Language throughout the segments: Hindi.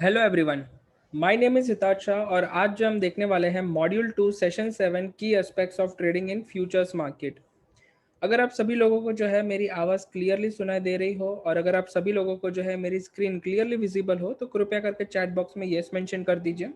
Hello everyone. My name is Hitaj Shah और आज जो हम देखने वाले हैं मॉड्यूल 2 सेशन 7 की aspects of trading in futures market. अगर आप सभी लोगों को जो है मेरी आवाज़ क्लियरली सुनाई दे रही हो और अगर आप सभी लोगों को जो है मेरी स्क्रीन क्लियरली विजिबल हो तो कृपया करके चैट बॉक्स में येस मेंशन कर दीजिए।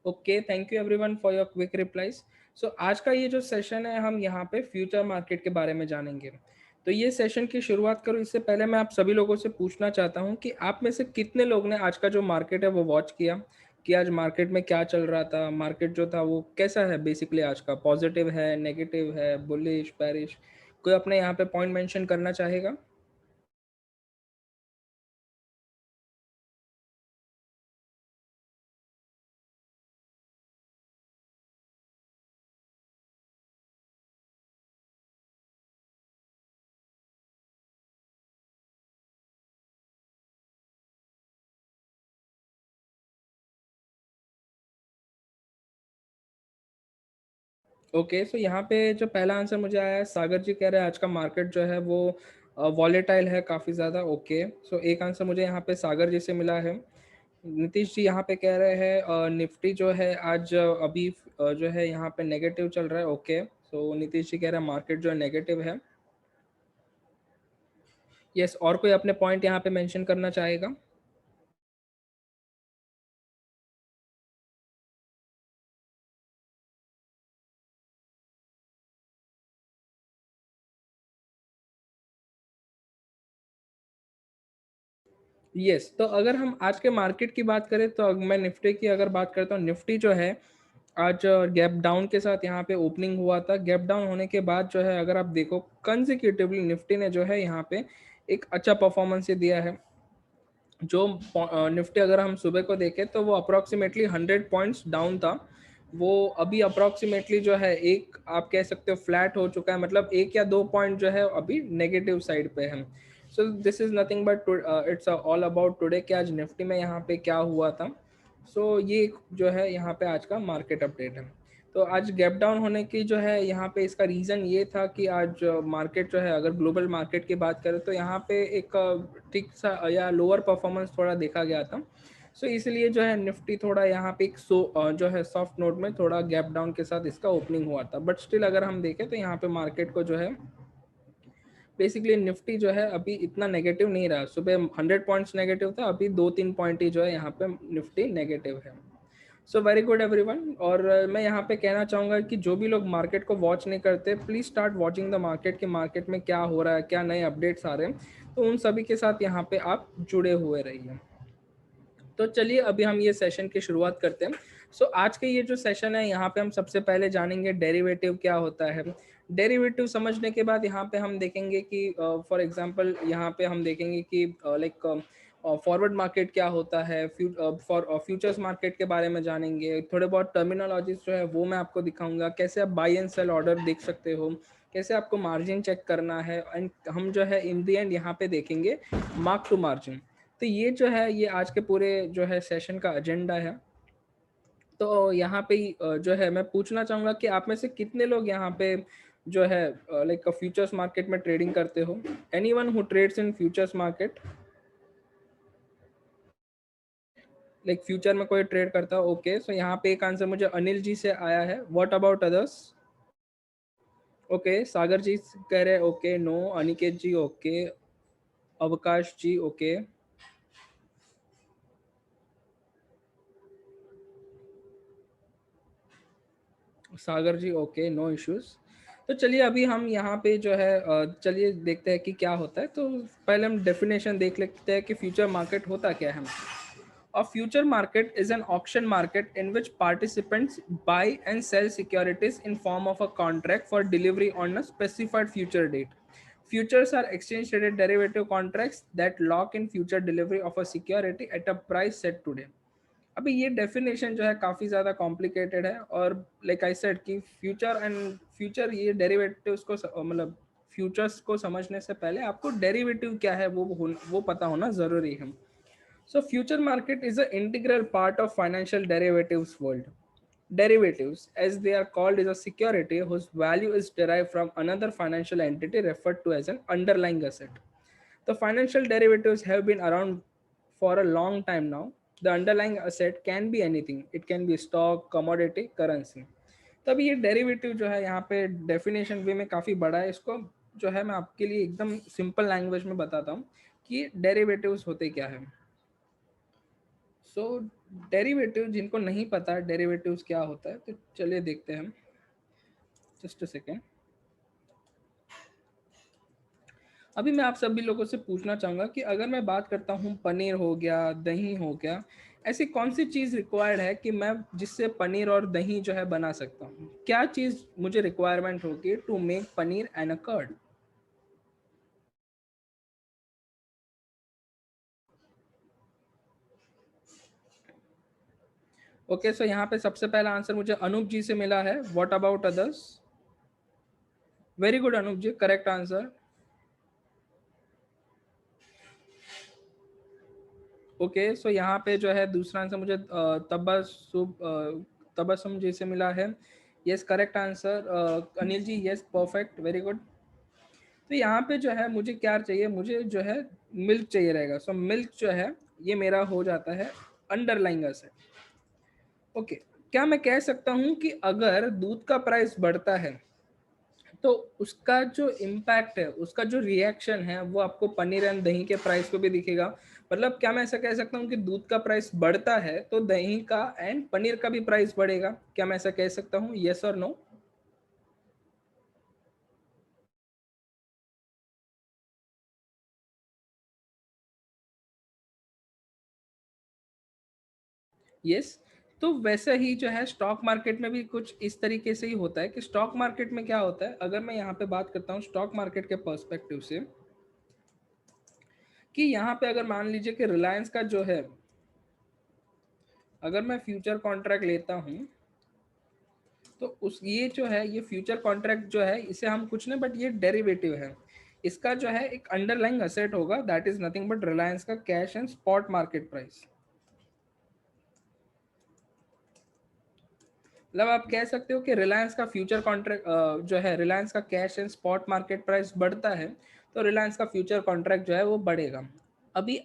Okay, thank you everyone for your quick replies. So आज का ये जो सेशन है हम यहाँ पे फ्यूचर मार्केट के बारे में जानेंगे। तो ये सेशन की शुरुआत करूँ इससे पहले मैं आप सभी लोगों से पूछना चाहता हूँ कि आप में से कितने लोग ने आज का जो मार्केट है वो वॉच किया कि आज मार्केट में क्या चल रहा था, मार्केट जो था वो कैसा है, बेसिकली आज का पॉजिटिव है, नेगेटिव है, बुलिश, बेरिश। कोई अपने यहाँ पे पॉइंट मेंशन करना चाहेगा? ओके, सो यहाँ पे जो पहला आंसर मुझे आया है, सागर जी कह रहे हैं आज का मार्केट जो है वो वॉलेटाइल है काफ़ी ज़्यादा। ओके, सो एक आंसर मुझे यहाँ पे सागर जी से मिला है। नीतीश जी यहाँ पे कह रहे हैं निफ्टी जो है आज अभी जो है यहाँ पे नेगेटिव चल रहा है। ओके, सो नीतीश जी कह रहे हैं मार्केट जो है नेगेटिव है। यस, और कोई अपने पॉइंट यहाँ पे मेंशन करना चाहेगा? यस, तो अगर हम आज के मार्केट की बात करें तो मैं निफ्टी की अगर बात करता हूँ, निफ्टी जो है आज गैप डाउन के साथ यहाँ पे ओपनिंग हुआ था। गैप डाउन होने के बाद जो है अगर आप देखो कंसेक्यूटिवली निफ्टी ने जो है यहाँ पे एक अच्छा परफॉर्मेंस ये दिया है। जो निफ्टी अगर हम सुबह को देखें तो वो अप्रॉक्सीमेटली 100 पॉइंट्स डाउन था। वो अभी अप्रॉक्सीमेटली जो है एक आप कह सकते हो फ्लैट हो चुका है, मतलब 1 या 2 पॉइंट जो है अभी नेगेटिव साइड पे है। So this is nothing but it's all about today कि आज निफ्टी में यहाँ पे क्या हुआ था। सो ये जो है यहाँ पे आज का मार्केट अपडेट है। तो आज गैप डाउन होने की जो है यहाँ पे इसका रीज़न ये था कि आज मार्केट जो है अगर ग्लोबल मार्केट की बात करें तो यहाँ पे एक ठीक सा या लोअर परफॉर्मेंस थोड़ा देखा गया था। सो इसलिए जो है निफ्टी थोड़ा यहाँ पे एक जो है सॉफ्ट नोट में थोड़ा गैप डाउन के साथ इसका ओपनिंग हुआ था, बट स्टिल अगर हम देखें तो यहाँ पे मार्केट को जो है बेसिकली निफ्टी जो है अभी इतना नेगेटिव नहीं रहा। सुबह 100 पॉइंट्स नेगेटिव था, अभी 2-3 पॉइंट ही जो है यहाँ पे निफ्टी नेगेटिव है। So very good everyone. और मैं यहाँ पे कहना चाहूँगा कि जो भी लोग मार्केट को वॉच नहीं करते please start watching the market कि मार्केट में क्या हो रहा है, क्या नए अपडेट्स आ रहे हैं, तो उन सभी के साथ यहाँ पे आप जुड़े हुए रहिए। तो चलिए अभी हम ये सेशन की शुरुआत करते हैं। सो आज के ये जो सेशन है यहाँ पे हम सबसे पहले जानेंगे डेरिवेटिव क्या होता है। डेरिवेटिव समझने के बाद यहाँ पे हम देखेंगे कि फॉर एग्जांपल यहाँ पे हम देखेंगे कि लाइक फॉरवर्ड मार्केट क्या होता है, फ्यूचर्स मार्केट के बारे में जानेंगे। थोड़े बहुत टर्मिनोलॉजीज जो है वो मैं आपको दिखाऊंगा, कैसे आप बाई एंड सेल ऑर्डर देख सकते हो, कैसे आपको मार्जिन चेक करना है, एंड हम जो है इन दी एंड यहाँ पे देखेंगे मार्क टू मार्जिन। तो ये जो है ये आज के पूरे जो है सेशन का एजेंडा है। तो यहाँ पे जो है मैं पूछना चाहूँगा कि आप में से कितने लोग यहाँ पे जो है लाइक फ्यूचर्स मार्केट में ट्रेडिंग करते हो? Anyone who trades in futures market, like future में कोई ट्रेड करता हो? ओके, सो यहाँ पे एक आंसर मुझे अनिल जी से आया है। What about others? ओके, सागर जी कह रहे हैं ओके, नो। अनिकेत जी ओके, अवकाश जी ओके, सागर जी ओके, नो इश्यूज। तो चलिए अभी हम यहाँ पे जो है चलिए देखते हैं कि क्या होता है। तो पहले हम डेफिनेशन देख लेते हैं कि फ्यूचर मार्केट होता क्या है। A future market is an auction market in which participants buy and sell securities in form of a contract for delivery on a specified future date. Futures are exchange traded derivative contracts that lock in future delivery of a security at a price set today. अभी ये डेफिनेशन जो है काफ़ी ज़्यादा कॉम्प्लिकेटेड है और लाइक आई सेड कि फ्यूचर ये डेरिवेटिव्स को मतलब फ्यूचर्स को समझने से पहले आपको डेरिवेटिव क्या है वो पता होना ज़रूरी है। So future market is an integral part of financial derivatives world. Derivatives, as they are called, is a security whose value is derived from another financial entity referred to as an underlying asset. The financial derivatives have been around for a long time now. The underlying asset can be anything. It can be stock, commodity, currency. तभी ये डेरिवेटिव जो है यहाँ पे डेफिनेशन वे में काफ़ी बड़ा है. इसको जो है मैं आपके लिए एकदम सिंपल लैंग्वेज में बताता हूँ कि डेरिवेटिव्स होते क्या है. सो डेरिवेटिव जिनको नहीं पता डेरिवेटिव्स क्या होता है, तो चलिए देखते हैं. Just a second. अभी मैं आप सभी लोगों से पूछना चाहूँगा कि अगर मैं बात करता हूँ पनीर हो गया, दही हो गया, ऐसी कौन सी चीज़ रिक्वायर्ड है कि मैं जिससे पनीर और दही जो है बना सकता हूँ? क्या चीज़ मुझे रिक्वायरमेंट होगी to make paneer and a curd? Okay, so यहाँ पे सबसे पहला आंसर मुझे अनूप जी से मिला है. What about others? Very good Anoop ji, correct answer. Okay, so यहाँ पे जो है दूसरा आंसर मुझे तबस्सुम जी से मिला है. Yes, correct answer. Anil ji, yes, perfect, very good. तो यहाँ पे जो है मुझे क्या चाहिए, मुझे जो है मिल्क चाहिए रहेगा. सो मिल्क जो है ये मेरा हो जाता है अंडरलाइंग असेट. ओके, क्या मैं कह सकता हूँ कि अगर दूध का प्राइस बढ़ता है तो उसका जो इम्पैक्ट है, उसका जो रिएक्शन है वो आपको पनीर एंड दही के प्राइस पे भी दिखेगा? मतलब क्या मैं ऐसा कह सकता हूँ कि दूध का प्राइस बढ़ता है तो दही का एंड पनीर का भी प्राइस बढ़ेगा? क्या मैं ऐसा कह सकता हूँ, यस और नो? यस. तो वैसे ही जो है स्टॉक मार्केट में भी कुछ इस तरीके से ही होता है कि स्टॉक मार्केट में क्या होता है, अगर मैं यहाँ पे बात करता हूँ स्टॉक मार्केट के पर्सपेक्टिव से, कि यहाँ पे अगर मान लीजिए कि रिलायंस का जो है, अगर मैं फ्यूचर कॉन्ट्रैक्ट लेता हूँ तो उस ये जो है ये फ्यूचर कॉन्ट्रैक्ट जो है इसे हम कुछ नहीं बट ये डेरिवेटिव है. इसका जो है एक अंडरलाइंग असेट होगा, that is nothing but Reliance का cash and spot market price. मतलब आप कह सकते हो कि रिलायंस का फ्यूचर कॉन्ट्रैक्ट जो है रिलायंस का cash and spot market price बढ़ता है तो रिलायंस का फ्यूचर कॉन्ट्रैक्ट जो है वो बढ़ेगा. अभी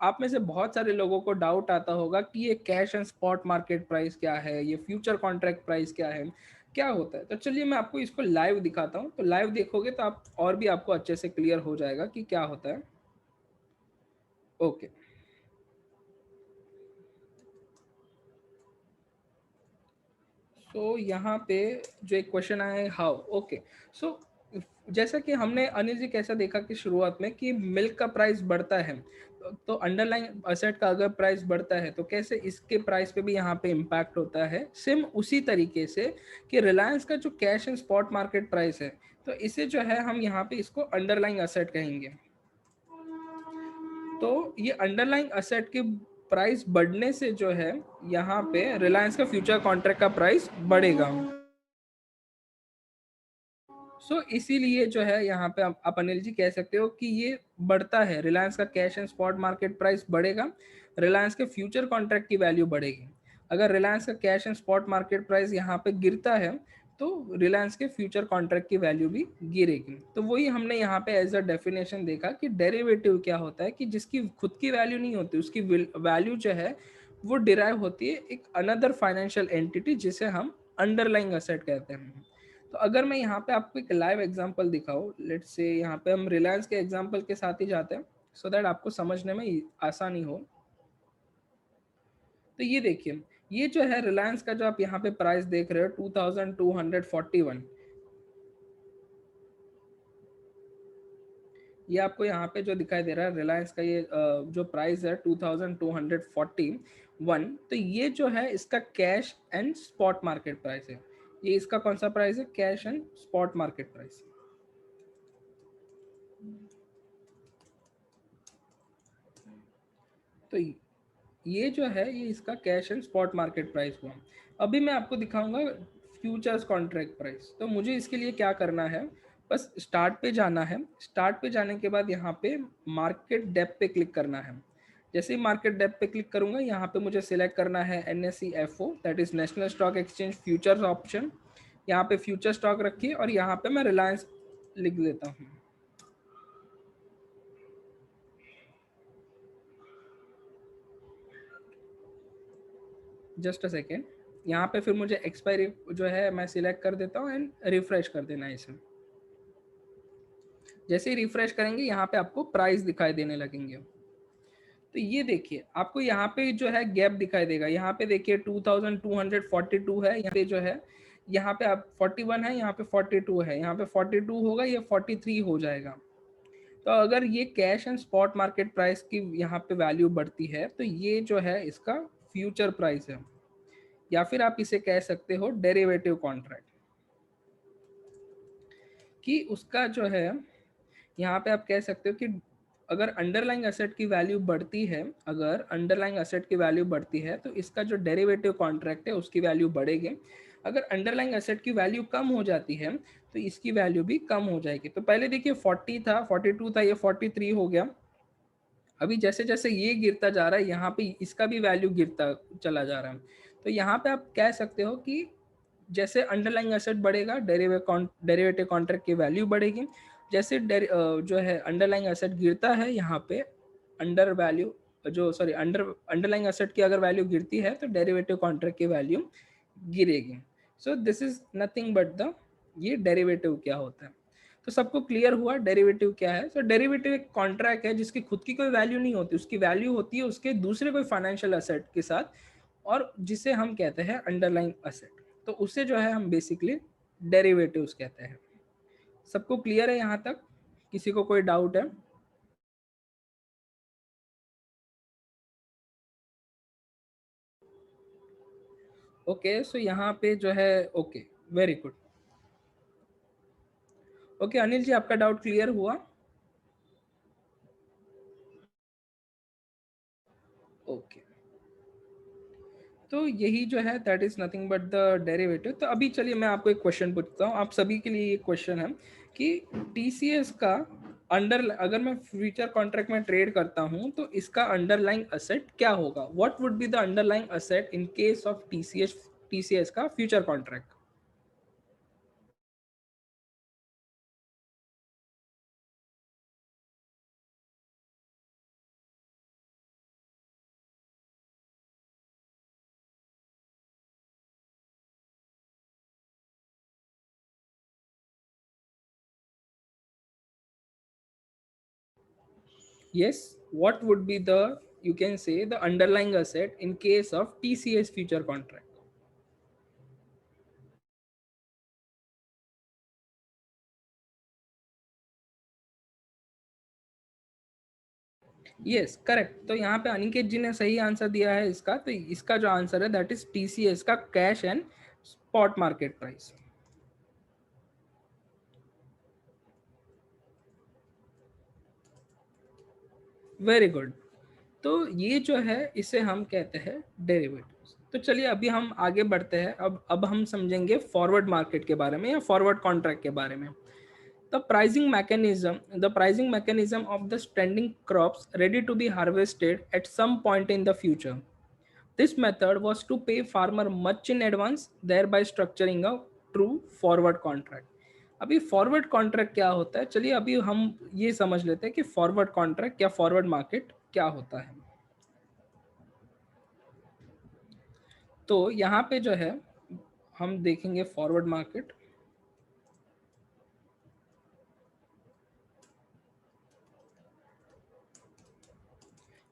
आप में से बहुत सारे लोगों को डाउट आता होगा कि ये cash and spot market price क्या है, ये फ्यूचर कॉन्ट्रैक्ट प्राइस क्या है, क्या होता है. तो चलिए मैं आपको इसको लाइव दिखाता हूँ, तो लाइव देखोगे तो आप और भी आपको अच्छे से क्लियर हो जाएगा कि क्या होता है. ओके, सो यहाँ पे जो एक क्वेश्चन आया है, हाउ. ओके, सो जैसा कि हमने अनिल जी कैसा देखा कि शुरुआत में कि मिल्क का प्राइस बढ़ता है, तो अंडरलाइन असेट का अगर प्राइस बढ़ता है तो कैसे इसके प्राइस पे भी यहाँ पे इम्पैक्ट होता है. सेम उसी तरीके से कि रिलायंस का जो cash and spot market price है, तो इसे जो है हम यहाँ पे इसको अंडरलाइंग असेट कहेंगे. तो ये अंडरलाइंग असेट के प्राइस बढ़ने से जो है यहाँ पे रिलायंस का फ्यूचर कॉन्ट्रैक्ट का प्राइस बढ़ेगा. इसीलिए जो है यहाँ पे आप अनिल जी कह सकते हो कि ये बढ़ता है, रिलायंस का cash and spot market price बढ़ेगा, रिलायंस के फ्यूचर कॉन्ट्रैक्ट की वैल्यू बढ़ेगी. अगर रिलायंस का cash and spot market price यहाँ पे गिरता है तो रिलायंस के फ्यूचर कॉन्ट्रैक्ट की वैल्यू भी गिरेगी. तो वही हमने यहाँ पे एज अ डेफिनेशन देखा कि डेरिवेटिव क्या होता है, कि जिसकी खुद की वैल्यू नहीं होती, उसकी वैल्यू जो है वो डिराइव होती है एक अनदर फाइनेंशियल एंटिटी जिसे हम अंडरलाइंग असेट कहते हैं. तो अगर मैं यहाँ पे आपको एक लाइव एग्जांपल दिखाऊं, लेट्स से यहाँ पे हम रिलायंस के एग्जांपल के साथ ही जाते हैं सो दैट आपको समझने में आसानी हो. तो ये देखिए, ये जो है रिलायंस का जो आप यहाँ पे प्राइस देख रहे हो 2241, ये आपको यहाँ पे जो दिखाई दे रहा है रिलायंस का ये जो प्राइस है 2241, तो ये जो है इसका cash and spot market price है. ये इसका कौन सा प्राइस है, cash and spot market price. तो ये जो है ये इसका cash and spot market price हुआ. अभी मैं आपको दिखाऊंगा फ्यूचर्स कॉन्ट्रैक्ट प्राइस. तो मुझे इसके लिए क्या करना है, बस स्टार्ट पे जाना है. स्टार्ट पे जाने के बाद यहाँ पे मार्केट डेप्थ पे क्लिक करना है. जैसे ही मार्केट डेप्थ पे क्लिक करूंगा, यहाँ पे मुझे सिलेक्ट करना है NSE FO, that is national stock exchange futures option. यहाँ पे फ्यूचर स्टॉक रखिए और यहाँ पे मैं रिलायंस लिख देता हूँ। Just a second. यहाँ पे फिर मुझे एक्सपायरी जो है मैं सिलेक्ट कर देता हूँ एंड रिफ्रेश कर देना है इसे। जैसे ही रिफ्रेश करेंगे यहाँ पे आपको प्राइस दिखाई देने लगेंगे। तो ये देखिए आपको यहाँ पे जो है गैप दिखाई देगा। यहाँ पे देखिए 2242 है, यहाँ पे जो है, यहाँ पे आप 41 है, यहाँ पे 42 है, यहाँ पे 42 होगा, ये 43 हो जाएगा। तो अगर ये cash and spot market price की यहाँ पे वैल्यू बढ़ती है तो ये जो है इसका फ्यूचर प्राइस है, या फिर आप इसे कह सकते हो डेरिवेटिव कॉन्ट्रैक्ट। कि उसका जो है यहाँ पे आप कह सकते हो कि अगर अंडरलाइंग एसेट की वैल्यू बढ़ती है, अगर अंडरलाइंग एसेट की वैल्यू बढ़ती है तो इसका जो डेरिवेटिव कॉन्ट्रैक्ट है उसकी वैल्यू बढ़ेगी। अगर अंडरलाइंग एसेट की वैल्यू कम हो जाती है तो इसकी वैल्यू भी कम हो जाएगी। तो पहले देखिए 40 था, 42 था, ये 43 हो गया। अभी जैसे जैसे ये गिरता जा रहा है यहाँ पे इसका भी वैल्यू गिरता चला जा रहा है। तो यहाँ पे आप कह सकते हो कि जैसे अंडरलाइंग एसेट बढ़ेगा डेरिवेटिव कॉन्ट्रैक्ट की वैल्यू बढ़ेगी। जैसे जो है अंडरलाइंग एसेट गिरता है यहाँ पे अंडर वैल्यू जो सॉरी अंडरलाइंग एसेट की अगर वैल्यू गिरती है तो डेरिवेटिव कॉन्ट्रैक्ट की वैल्यू गिरेगी। सो this is nothing but the ये डेरिवेटिव क्या होता है। तो सबको क्लियर हुआ डेरिवेटिव क्या है। तो डेरिवेटिव एक कॉन्ट्रैक्ट है जिसकी खुद की कोई वैल्यू नहीं होती, उसकी वैल्यू होती है उसके दूसरे कोई फाइनेंशियल एसेट के साथ, और जिसे हम कहते हैं अंडरलाइंग एसेट। तो उसे जो है हम बेसिकली डेरिवेटिव्स कहते हैं। सबको क्लियर है यहाँ तक? किसी को कोई डाउट है? ओके सो यहाँ पे जो है okay, very good. Okay Anil ji, आपका डाउट क्लियर हुआ? ओके तो यही जो है that is nothing but the derivative. तो अभी चलिए मैं आपको एक क्वेश्चन पूछता हूँ, आप सभी के लिए ये क्वेश्चन है कि TCS का अंडर अगर मैं फ्यूचर कॉन्ट्रैक्ट में ट्रेड करता हूँ तो इसका अंडरलाइंग असेट क्या होगा? What would be the underlying asset in case of TCS का future contract? Yes, what would be the, you can say, the underlying asset in case of TCS future contract? Yes correct. तो यहाँ पे अनिकेत जी ने सही आंसर दिया है इसका। तो इसका जो आंसर है दैट इज TCS का cash and spot market price. Very good. तो ये जो है इसे हम कहते हैं डेरिवेटिव्स। तो चलिए अभी हम आगे बढ़ते हैं। अब हम समझेंगे फॉरवर्ड मार्केट के बारे में या फॉरवर्ड कॉन्ट्रैक्ट के बारे में। The pricing mechanism of the standing crops ready to be harvested at some point in the future. This method was to pay farmer much in advance, thereby structuring a true forward contract. अभी फॉरवर्ड कॉन्ट्रैक्ट क्या होता है, चलिए अभी हम ये समझ लेते हैं कि फॉरवर्ड कॉन्ट्रैक्ट या फॉरवर्ड मार्केट क्या होता है। तो यहाँ पे जो है हम देखेंगे फॉरवर्ड मार्केट।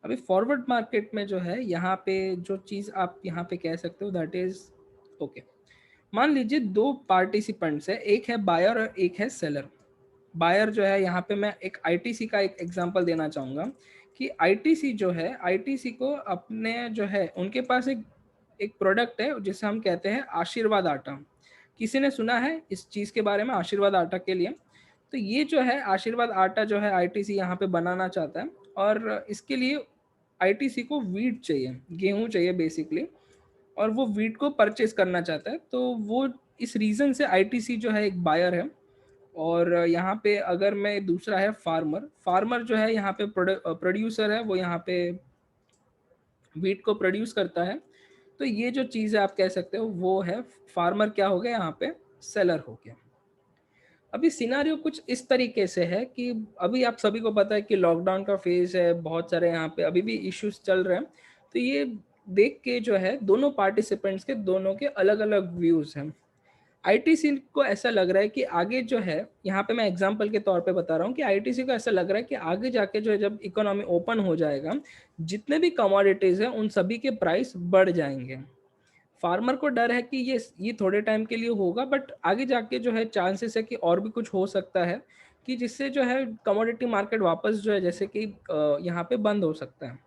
अभी फॉरवर्ड मार्केट में जो है यहाँ पे जो चीज़ आप यहाँ पे कह सकते हो दैट इज ओके। मान लीजिए दो पार्टिसिपेंट्स है, एक है बायर और एक है सेलर। बायर जो है यहाँ पे मैं एक आईटीसी का एक एग्जांपल देना चाहूँगा कि आईटीसी जो है, आईटीसी को अपने जो है उनके पास एक एक प्रोडक्ट है जिसे हम कहते हैं आशीर्वाद आटा। किसी ने सुना है इस चीज़ के बारे में, आशीर्वाद आटा के लिए? तो ये जो है आशीर्वाद आटा जो है आईटीसी यहाँ पे बनाना चाहता है, और इसके लिए आईटीसी को वीट चाहिए, गेहूं चाहिए बेसिकली, और वो वीट को परचेज करना चाहता है। तो वो इस रीज़न से आईटीसी जो है एक बायर है। और यहाँ पे अगर मैं दूसरा है फार्मर, फार्मर जो है यहाँ पे प्रोड्यूसर है, वो यहाँ पे व्हीट को प्रोड्यूस करता है। तो ये जो चीज़ है आप कह सकते हो वो है, फार्मर क्या हो गया यहाँ पे, सेलर हो गया। अभी सिनेरियो कुछ इस तरीके से है कि अभी आप सभी को पता है कि लॉकडाउन का फेज है, बहुत सारे यहाँ पे अभी भी इश्यूज चल रहे हैं। तो ये देख के जो है दोनों पार्टिसिपेंट्स के दोनों के अलग अलग व्यूज हैं। आईटीसी को ऐसा लग रहा है कि आगे जो है, यहाँ पे मैं एग्जांपल के तौर पे बता रहा हूँ कि आईटीसी को ऐसा लग रहा है कि आगे जाके जो है जब इकोनॉमी ओपन हो जाएगा, जितने भी कमोडिटीज हैं उन सभी के प्राइस बढ़ जाएंगे। फार्मर को डर है कि ये थोड़े टाइम के लिए होगा, बट आगे जाके जो है चांसेस है कि और भी कुछ हो सकता है, कि जिससे जो है कमोडिटी मार्केट वापस जो है जैसे कि यहाँ पे बंद हो सकता है।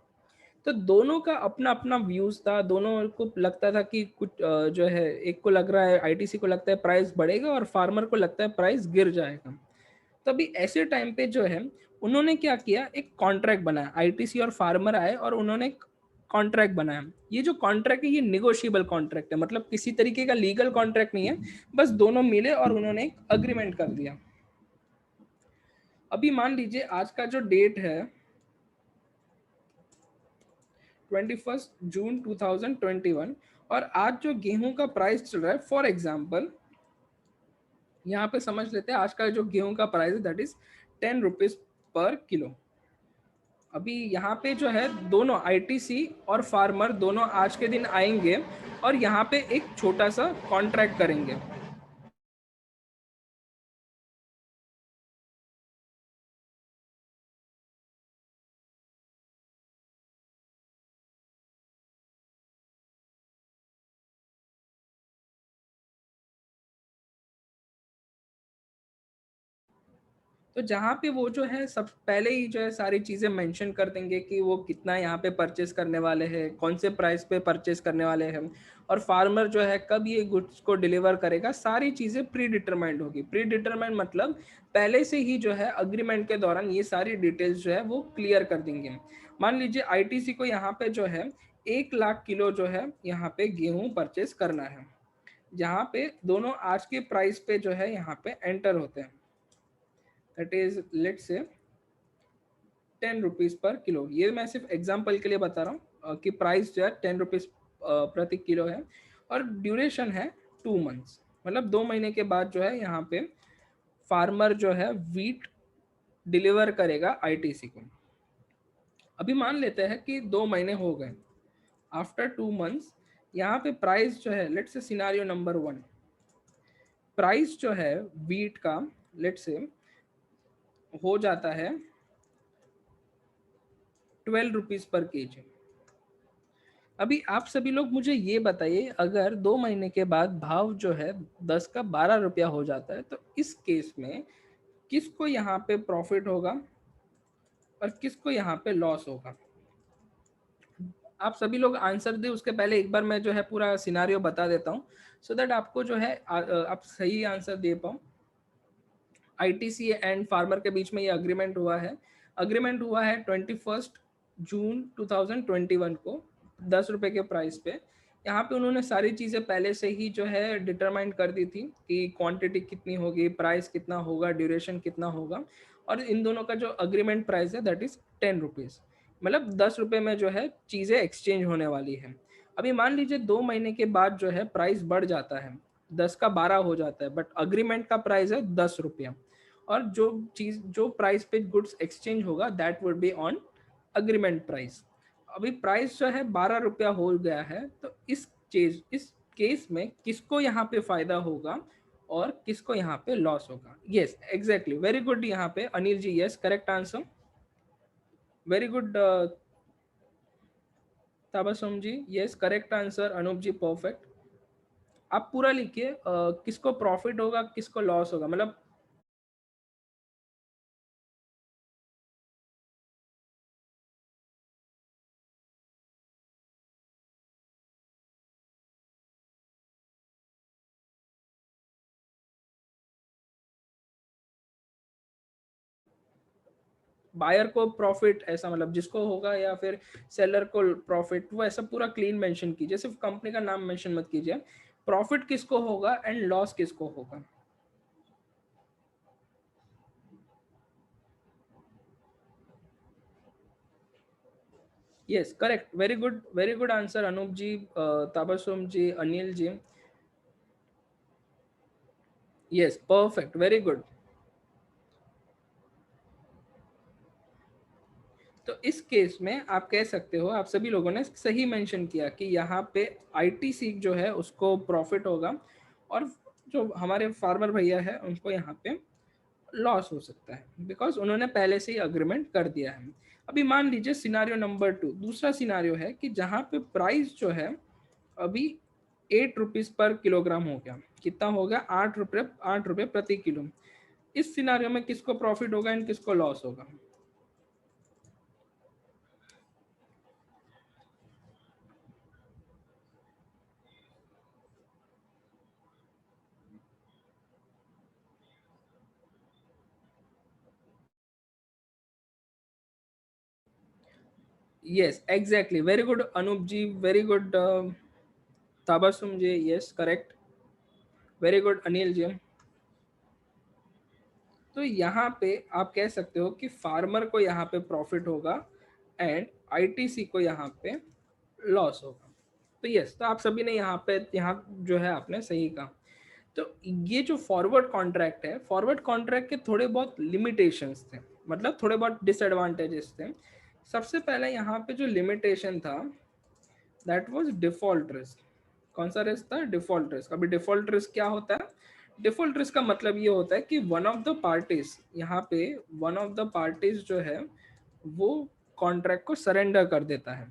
तो दोनों का अपना अपना व्यूज था, दोनों को लगता था कि कुछ जो है, एक को लग रहा है, आईटीसी को लगता है प्राइस बढ़ेगा और फार्मर को लगता है प्राइस गिर जाएगा। तो अभी ऐसे टाइम पे जो है उन्होंने क्या किया, एक कॉन्ट्रैक्ट बनाया, आईटीसी और फार्मर आए और उन्होंने कॉन्ट्रैक्ट बनाया। ये जो कॉन्ट्रैक्ट है ये निगोशिएबल कॉन्ट्रैक्ट है, मतलब किसी तरीके का लीगल कॉन्ट्रैक्ट नहीं है, बस दोनों मिले और उन्होंने एक अग्रीमेंट कर दिया। अभी मान लीजिए आज का जो डेट है 21 जून 2021, और आज जो गेहूं का प्राइस चल रहा है, फॉर एग्जाम्पल यहाँ पे समझ लेते हैं आज का जो गेहूं का प्राइस है that is 10 rupees per kilo. अभी यहाँ पे जो है दोनों आईटीसी और फार्मर दोनों आज के दिन आएंगे और यहाँ पे एक छोटा सा कॉन्ट्रैक्ट करेंगे। तो जहाँ पे वो जो है सब पहले ही जो है सारी चीज़ें मेंशन कर देंगे कि वो कितना यहाँ पे परचेस करने वाले हैं, कौन से प्राइस पे परचेस करने वाले हैं, और फार्मर जो है कब ये गुड्स को डिलीवर करेगा, सारी चीज़ें प्री डिटरमाइंड होगी। प्री डिटरमाइंड मतलब पहले से ही जो है अग्रीमेंट के दौरान ये सारी डिटेल्स जो है वो क्लियर कर देंगे। मान लीजिए आईटीसी को यहाँ पे जो है 1 लाख किलो जो है यहाँ पे गेहूँ परचेस करना है, जहाँ पे दोनों आज के प्राइस पे जो है यहाँ पे एंटर होते हैं, that is let's say 10 rupees per kilo. ये मैं सिर्फ एग्जाम्पल के लिए बता रहा हूँ कि प्राइस जो है 10 रुपीज प्रति किलो है, और ड्यूरेशन है 2 मंथ्स, मतलब 2 महीने के बाद जो है यहाँ पे फार्मर जो है वीट डिलीवर करेगा आईटीसी को। अभी मान लेते हैं कि 2 महीने हो गए, आफ्टर 2 मंथ्स यहाँ पे प्राइस जो है, let's say scenario number 1, price जो है वीट का लेट्स से हो जाता है 12 रुपीज पर केजी। अभी आप सभी लोग मुझे ये बताइए, अगर 2 महीने के बाद भाव जो है 10 का 12 रुपया हो जाता है, तो इस केस में किसको यहाँ पे प्रॉफिट होगा और किसको यहाँ पे लॉस होगा? आप सभी लोग आंसर दे, उसके पहले एक बार मैं जो है पूरा सिनारियो बता देता हूँ, सो दैट आपको जो है आप सही आंसर दे पाओ। आईटीसी एंड फार्मर के बीच में ये अग्रीमेंट हुआ है। अग्रीमेंट हुआ है 21 जून 2021 को 10 रुपए के प्राइस पे। यहाँ पे उन्होंने सारी चीज़ें पहले से ही जो है डिटरमाइन कर दी थी कि क्वांटिटी कितनी होगी, प्राइस कितना होगा, ड्यूरेशन कितना होगा, और इन दोनों का जो अग्रीमेंट प्राइस है दैट इज 10 रुपीज़, मतलब 10 रुपए में जो है चीज़ें एक्सचेंज होने वाली है। अभी मान लीजिए 2 महीने के बाद जो है प्राइस बढ़ जाता है, 10 का 12 हो जाता है, बट अग्रीमेंट का प्राइस है 10 रुपया, और जो चीज जो प्राइस पे गुड्स एक्सचेंज होगा that would be on agreement price. अभी प्राइस जो है 12 रुपया हो गया है, तो इस केस में किसको यहाँ पे फायदा होगा और किसको यहाँ पे लॉस होगा? यस एग्जैक्टली, वेरी गुड यहाँ पे Anil ji, yes correct answer, very good Tabassum ji, yes correct answer, Anup ji perfect. आप पूरा लिखिए किसको प्रॉफिट होगा किसको लॉस होगा, मतलब बायर को प्रॉफिट ऐसा, मतलब जिसको होगा, या फिर सेलर को प्रॉफिट, वो ऐसा पूरा क्लीन मेंशन कीजिए, सिर्फ कंपनी का नाम मेंशन मत कीजिए। प्रॉफिट किसको होगा एंड लॉस किसको होगा? Yes, correct, very good answer Anup ji, Tabassum ji, Anil ji. Yes, perfect, very good. तो इस केस में आप कह सकते हो, आप सभी लोगों ने सही मेंशन किया कि यहाँ पे आईटीसी जो है उसको प्रॉफिट होगा, और जो हमारे फार्मर भैया है उनको यहाँ पे लॉस हो सकता है, बिकॉज उन्होंने पहले से ही अग्रीमेंट कर दिया है। अभी मान लीजिए सिनारियो नंबर 2, दूसरा सिनारियो है कि जहाँ पे प्राइस जो है अभी 8 रुपीज पर किलोग्राम हो गया, कितना हो गया, 8 रुपये, 8 रुपये प्रति किलो। इस सिनारियो में किसको प्रॉफिट होगा एंड किसको लॉस होगा? Yes, exactly. Very good, Anup ji. Very good, Tabasum ji. Yes, correct. Very good, Anil ji. तो यहाँ पे आप कह सकते हो कि फार्मर को यहाँ पे प्रॉफिट होगा एंड आईटीसी को यहाँ पे लॉस होगा। तो यस, तो आप सभी ने यहाँ पे, यहाँ जो है आपने सही कहा। तो ये जो फॉरवर्ड कॉन्ट्रैक्ट है, फॉरवर्ड कॉन्ट्रैक्ट के थोड़े बहुत लिमिटेशंस थे, मतलब थोड़े बहुत डिसएडवांटेजेस थे। सबसे पहले यहाँ पे जो लिमिटेशन था, दैट वाज डिफॉल्ट रिस्क। कौन सा रिस्क था? Default risk. अभी डिफॉल्ट रिस्क क्या होता है? डिफॉल्ट रिस्क का मतलब ये होता है कि वन ऑफ द पार्टीज, यहाँ पे वन ऑफ द पार्टीज जो है वो कॉन्ट्रैक्ट को सरेंडर कर देता है।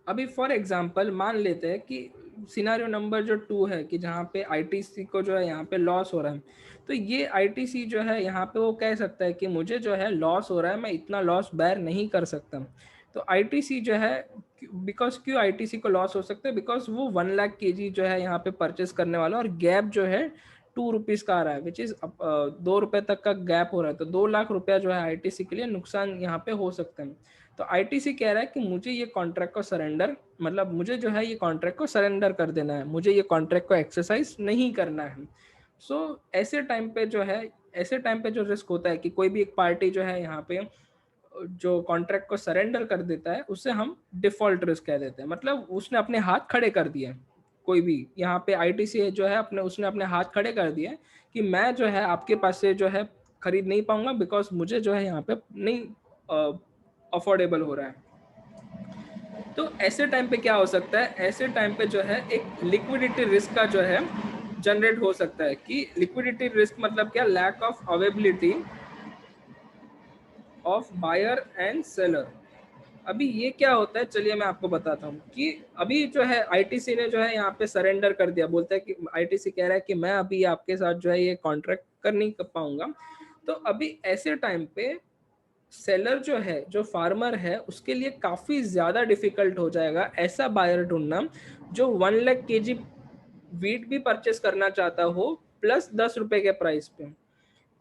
अभी फॉर एग्जांपल मान लेते हैं कि सिनारियो नंबर जो 2 है कि जहाँ पे आईटीसी को जो है यहाँ पे लॉस हो रहा है, तो ये आईटीसी जो है यहाँ पे वो कह सकता है कि मुझे जो है लॉस हो रहा है, मैं इतना लॉस बेयर नहीं कर सकता। तो आईटीसी जो है, बिकॉज क्यों आईटीसी को लॉस हो सकता है? बिकॉज वो 1 लाख केजी जो है यहाँ पे परचेस करने वाला, और गैप जो है 2 रुपीज़ का आ रहा है, विच इज़ 2 रुपये तक का गैप हो रहा है। तो 2 लाख रुपया जो है आईटीसी के लिए नुकसान यहाँ पे हो सकता है। तो आईटीसी कह रहा है कि मुझे ये कॉन्ट्रैक्ट को सरेंडर, मतलब मुझे जो है ये कॉन्ट्रैक्ट को सरेंडर कर देना है, मुझे ये कॉन्ट्रैक्ट को एक्सरसाइज नहीं करना है। सो ऐसे टाइम पे जो है, ऐसे टाइम पे जो रिस्क होता है कि कोई भी एक पार्टी जो है यहाँ पे जो कॉन्ट्रैक्ट को सरेंडर कर देता है, उसे हम डिफॉल्ट रिस्क कह देते हैं। मतलब उसने अपने हाथ खड़े कर दिए। कोई भी यहाँ पे आईटीसी जो है अपने, उसने अपने हाथ खड़े कर दिए कि मैं जो है आपके पास से जो है खरीद नहीं पाऊंगा, बिकॉज मुझे जो है यहाँ पे नहीं अफोर्डेबल हो रहा है। तो ऐसे टाइम पे क्या हो सकता है? ऐसे टाइम पे जो है एक लिक्विडिटी रिस्क का जो है जनरेट हो सकता है। कि लिक्विडिटी रिस्क मतलब क्या? Lack of availability of buyer and seller. अभी ये क्या होता है, चलिए मैं आपको बताता हूँ कि अभी जो है आईटीसी ने जो है यहाँ पे सरेंडर कर दिया, बोलता है कि आईटीसी कह रहा है कि मैं अभी आपके साथ जो है ये कॉन्ट्रैक्ट कर नहीं कर पाऊंगा। तो अभी ऐसे टाइम पे सेलर जो है, जो फार्मर है, उसके लिए काफी ज्यादा डिफिकल्ट हो जाएगा ऐसा बायर ढूंढना जो 1 लाख केजी वीट भी परचेस करना चाहता हो, प्लस 10 रुपए के प्राइस पे।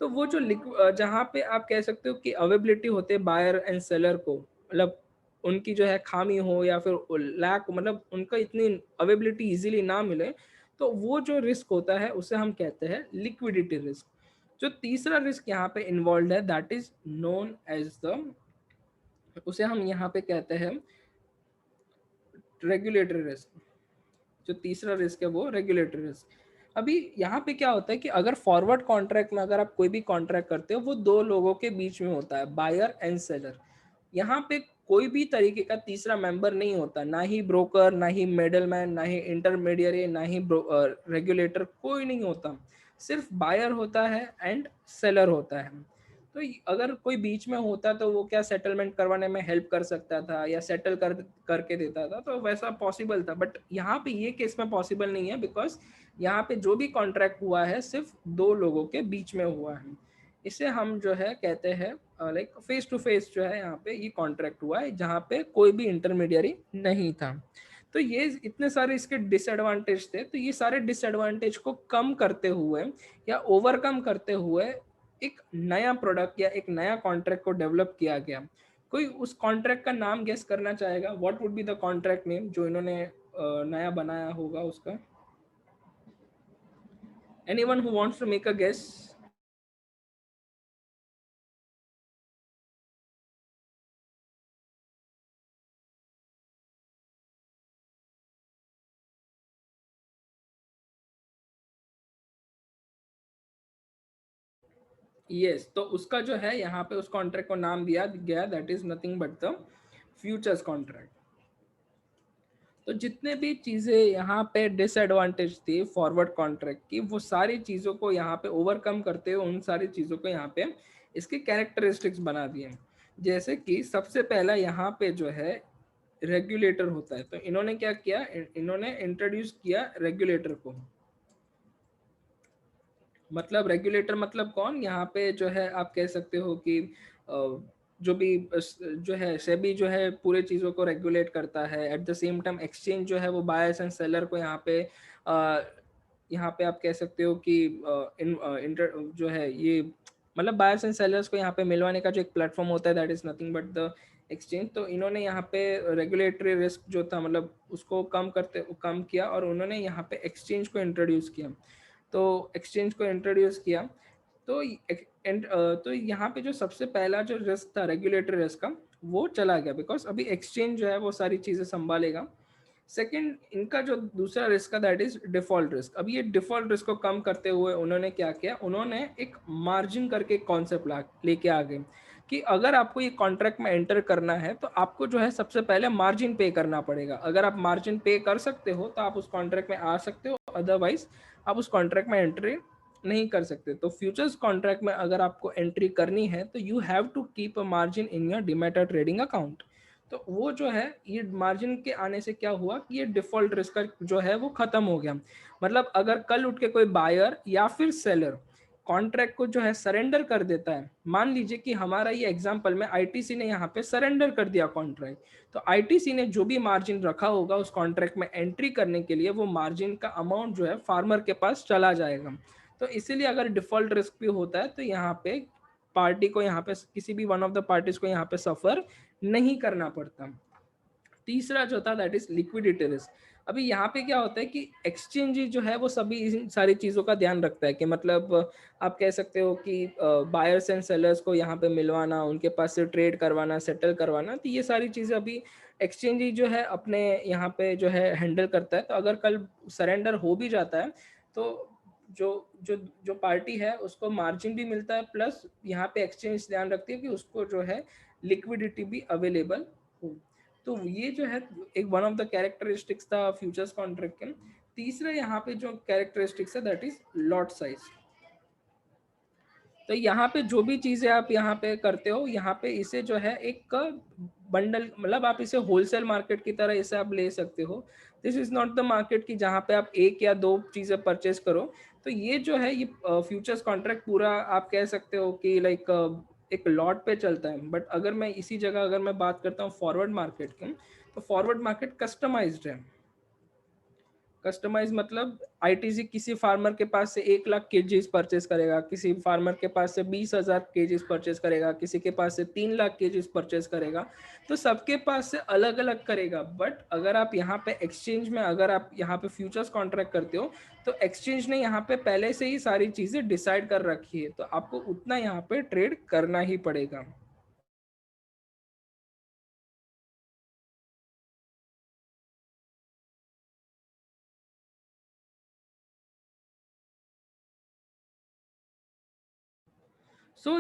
तो वो जो जहाँ पे आप कह सकते हो कि अवेबिलिटी होते हैं बायर एंड सेलर को, मतलब उनकी जो है खामी हो या फिर लैक, मतलब उनका इतनी अवेबिलिटी इजीली ना मिले, तो वो जो रिस्क होता है उसे हम कहते हैं लिक्विडिटी रिस्क। जो तीसरा रिस्क यहाँ पे इन्वॉल्व है, that is known as the, उसे हम यहाँ पे कहते हैं रेगुलेटरी रिस्क। जो तीसरा रिस्क है वो रेगुलेटरी रिस्क। अभी यहाँ पे क्या होता है कि अगर फॉरवर्ड कॉन्ट्रैक्ट में अगर आप कोई भी कॉन्ट्रैक्ट करते हो, वो दो लोगों के बीच में होता है, बायर एंड सेलर। यहाँ पे कोई भी तरीके का तीसरा मेंबर नहीं होता, ना ही ब्रोकर, ना ही मिडलमैन, ना ही इंटरमीडियरी, ना ही रेगुलेटर, कोई नहीं होता। सिर्फ बायर होता है एंड सेलर होता है। तो अगर कोई बीच में होता तो वो क्या सेटलमेंट करवाने में हेल्प कर सकता था या सेटल करके देता था, तो वैसा पॉसिबल था। बट यहाँ पे ये केस में पॉसिबल नहीं है, बिकॉज यहाँ पे जो भी कॉन्ट्रैक्ट हुआ है सिर्फ दो लोगों के बीच में हुआ है। इसे हम जो है कहते हैं लाइक फेस टू फेस जो है यहाँ पे ये कॉन्ट्रैक्ट हुआ है, जहाँ पे कोई भी इंटरमीडियरी नहीं था। तो ये इतने सारे इसके डिसएडवांटेज थे, तो ये सारे डिसएडवांटेज को कम करते हुए या ओवरकम करते हुए एक नया प्रोडक्ट या एक नया कॉन्ट्रैक्ट को डेवलप किया गया। कोई उस कॉन्ट्रैक्ट का नाम गेस करना चाहेगा? What would be the contract name जो इन्होंने नया बनाया होगा उसका? Anyone who wants to make a guess? Yes, तो उसका जो है यहाँ पे उस कॉन्ट्रैक्ट को नाम दिया गया, that is nothing but the futures contract. तो जितने भी चीज़ें यहाँ पे डिसएडवांटेज थी फॉरवर्ड कॉन्ट्रैक्ट की, वो सारी चीज़ों को यहाँ पे ओवरकम करते हुए उन सारी चीज़ों को यहाँ पे इसके कैरेक्टरिस्टिक्स बना दिए। जैसे कि सबसे पहला यहाँ पे जो है रेगुलेटर होता है, तो इन्होंने क्या किया, इन्होंने इंट्रोड्यूस किया रेगुलेटर को। मतलब रेगुलेटर मतलब कौन, यहाँ पे जो है आप कह सकते हो कि जो भी जो है सेबी जो है पूरे चीज़ों को रेगुलेट करता है। At the same time exchange जो है वो बायर्स एंड सेलर को यहाँ पे यहाँ पे आप कह सकते हो कि इंटर जो है ये मतलब बायर्स एंड सेलर्स को यहाँ पे मिलवाने का जो एक प्लेटफॉर्म होता है, that is nothing but the exchange. तो इन्होंने यहाँ पे रेगुलेटरी रिस्क जो था मतलब उसको कम किया और उन्होंने यहाँ पे एक्सचेंज को इंट्रोड्यूस किया। तो एक्सचेंज को इंट्रोड्यूस किया, तो तो यहाँ पे जो सबसे पहला जो रिस्क था रेगुलेटरी रिस्क का, वो चला गया, बिकॉज अभी एक्सचेंज जो है वो सारी चीज़ें संभालेगा। सेकंड, इनका जो दूसरा रिस्क का, दैट इज डिफॉल्ट रिस्क। अब ये डिफॉल्ट रिस्क को कम करते हुए उन्होंने क्या किया, उन्होंने एक मार्जिन करके कॉन्सेप्ट लेके आ गए कि अगर आपको ये कॉन्ट्रैक्ट में एंटर करना है तो आपको जो है सबसे पहले मार्जिन पे करना पड़ेगा। अगर आप मार्जिन पे कर सकते हो तो आप उस कॉन्ट्रैक्ट में आ सकते हो, अदरवाइज आप उस कॉन्ट्रैक्ट में एंट्री नहीं कर सकते। तो फ्यूचर्स कॉन्ट्रैक्ट में अगर आपको एंट्री करनी है तो you have to keep a margin in your demat trading account. तो वो जो है ये मार्जिन के आने से क्या हुआ कि ये डिफॉल्ट रिस्क जो है वो खत्म हो गया। मतलब अगर कल उठ के कोई बायर या फिर सेलर कॉन्ट्रैक्ट को जो है सरेंडर कर देता है, मान लीजिए कि हमारा ये एग्जांपल में आईटीसी ने यहाँ पे सरेंडर कर दिया कॉन्ट्रैक्ट, तो आईटीसी ने जो भी मार्जिन रखा होगा उस कॉन्ट्रैक्ट में एंट्री करने के लिए, वो मार्जिन का अमाउंट जो है फार्मर के पास चला जाएगा। तो इसीलिए अगर डिफॉल्ट रिस्क भी होता है तो यहाँ पे पार्टी को, यहाँ पे किसी भी वन ऑफ द पार्टीज को यहाँ पे सफर नहीं करना पड़ता। तीसरा जो था दैट इज लिक्विडिटी रिस्क। अभी यहाँ पे क्या होता है कि एक्सचेंज जो है वो सभी इन सारी चीज़ों का ध्यान रखता है कि मतलब आप कह सकते हो कि बायर्स एंड सेलर्स को यहाँ पे मिलवाना, उनके पास से ट्रेड करवाना, सेटल करवाना, तो ये सारी चीज़ें अभी एक्सचेंज जो है अपने यहाँ पे जो है हैंडल करता है। तो अगर कल सरेंडर हो भी जाता है तो जो जो जो पार्टी है उसको मार्जिन भी मिलता है, प्लस यहाँ पे एक्सचेंज ध्यान रखती है कि उसको जो है लिक्विडिटी भी अवेलेबल हो। तो ये जो है एक वन ऑफ द कैरेक्टरिस्टिक्स था फ्यूचर्स कॉन्ट्रैक्ट के। तीसरा यहाँ पे जो कैरेक्टरिस्टिक्स है दैट इज लॉट साइज। तो यहाँ पे जो भी चीजें आप यहाँ पे करते हो, यहाँ पे इसे जो है एक बंडल, मतलब आप इसे होलसेल मार्केट की तरह इसे आप ले सकते हो। This is not the market की जहाँ पे आप एक या दो चीजें परचेस करो। तो ये जो है ये फ्यूचर्स कॉन्ट्रैक्ट पूरा आप कह सकते हो कि लाइक एक लॉट पे चलता है। बट अगर मैं इसी जगह अगर मैं बात करता हूँ फॉरवर्ड मार्केट की, तो फॉरवर्ड मार्केट कस्टमाइज्ड है। कस्टमाइज मतलब आईटीसी किसी फार्मर के पास से 1 लाख केजीज परचेस करेगा, किसी फार्मर के पास से 20,000 केजीज परचेस करेगा, किसी के पास से 3 लाख केजीज परचेस करेगा। तो सबके पास से अलग अलग करेगा। बट अगर आप यहाँ पे एक्सचेंज में, अगर आप यहाँ पे फ्यूचर्स कॉन्ट्रैक्ट करते हो तो एक्सचेंज ने यहाँ पे पहले से ही सारी चीजें डिसाइड कर रखी है, तो आपको उतना यहाँ पे ट्रेड करना ही पड़ेगा।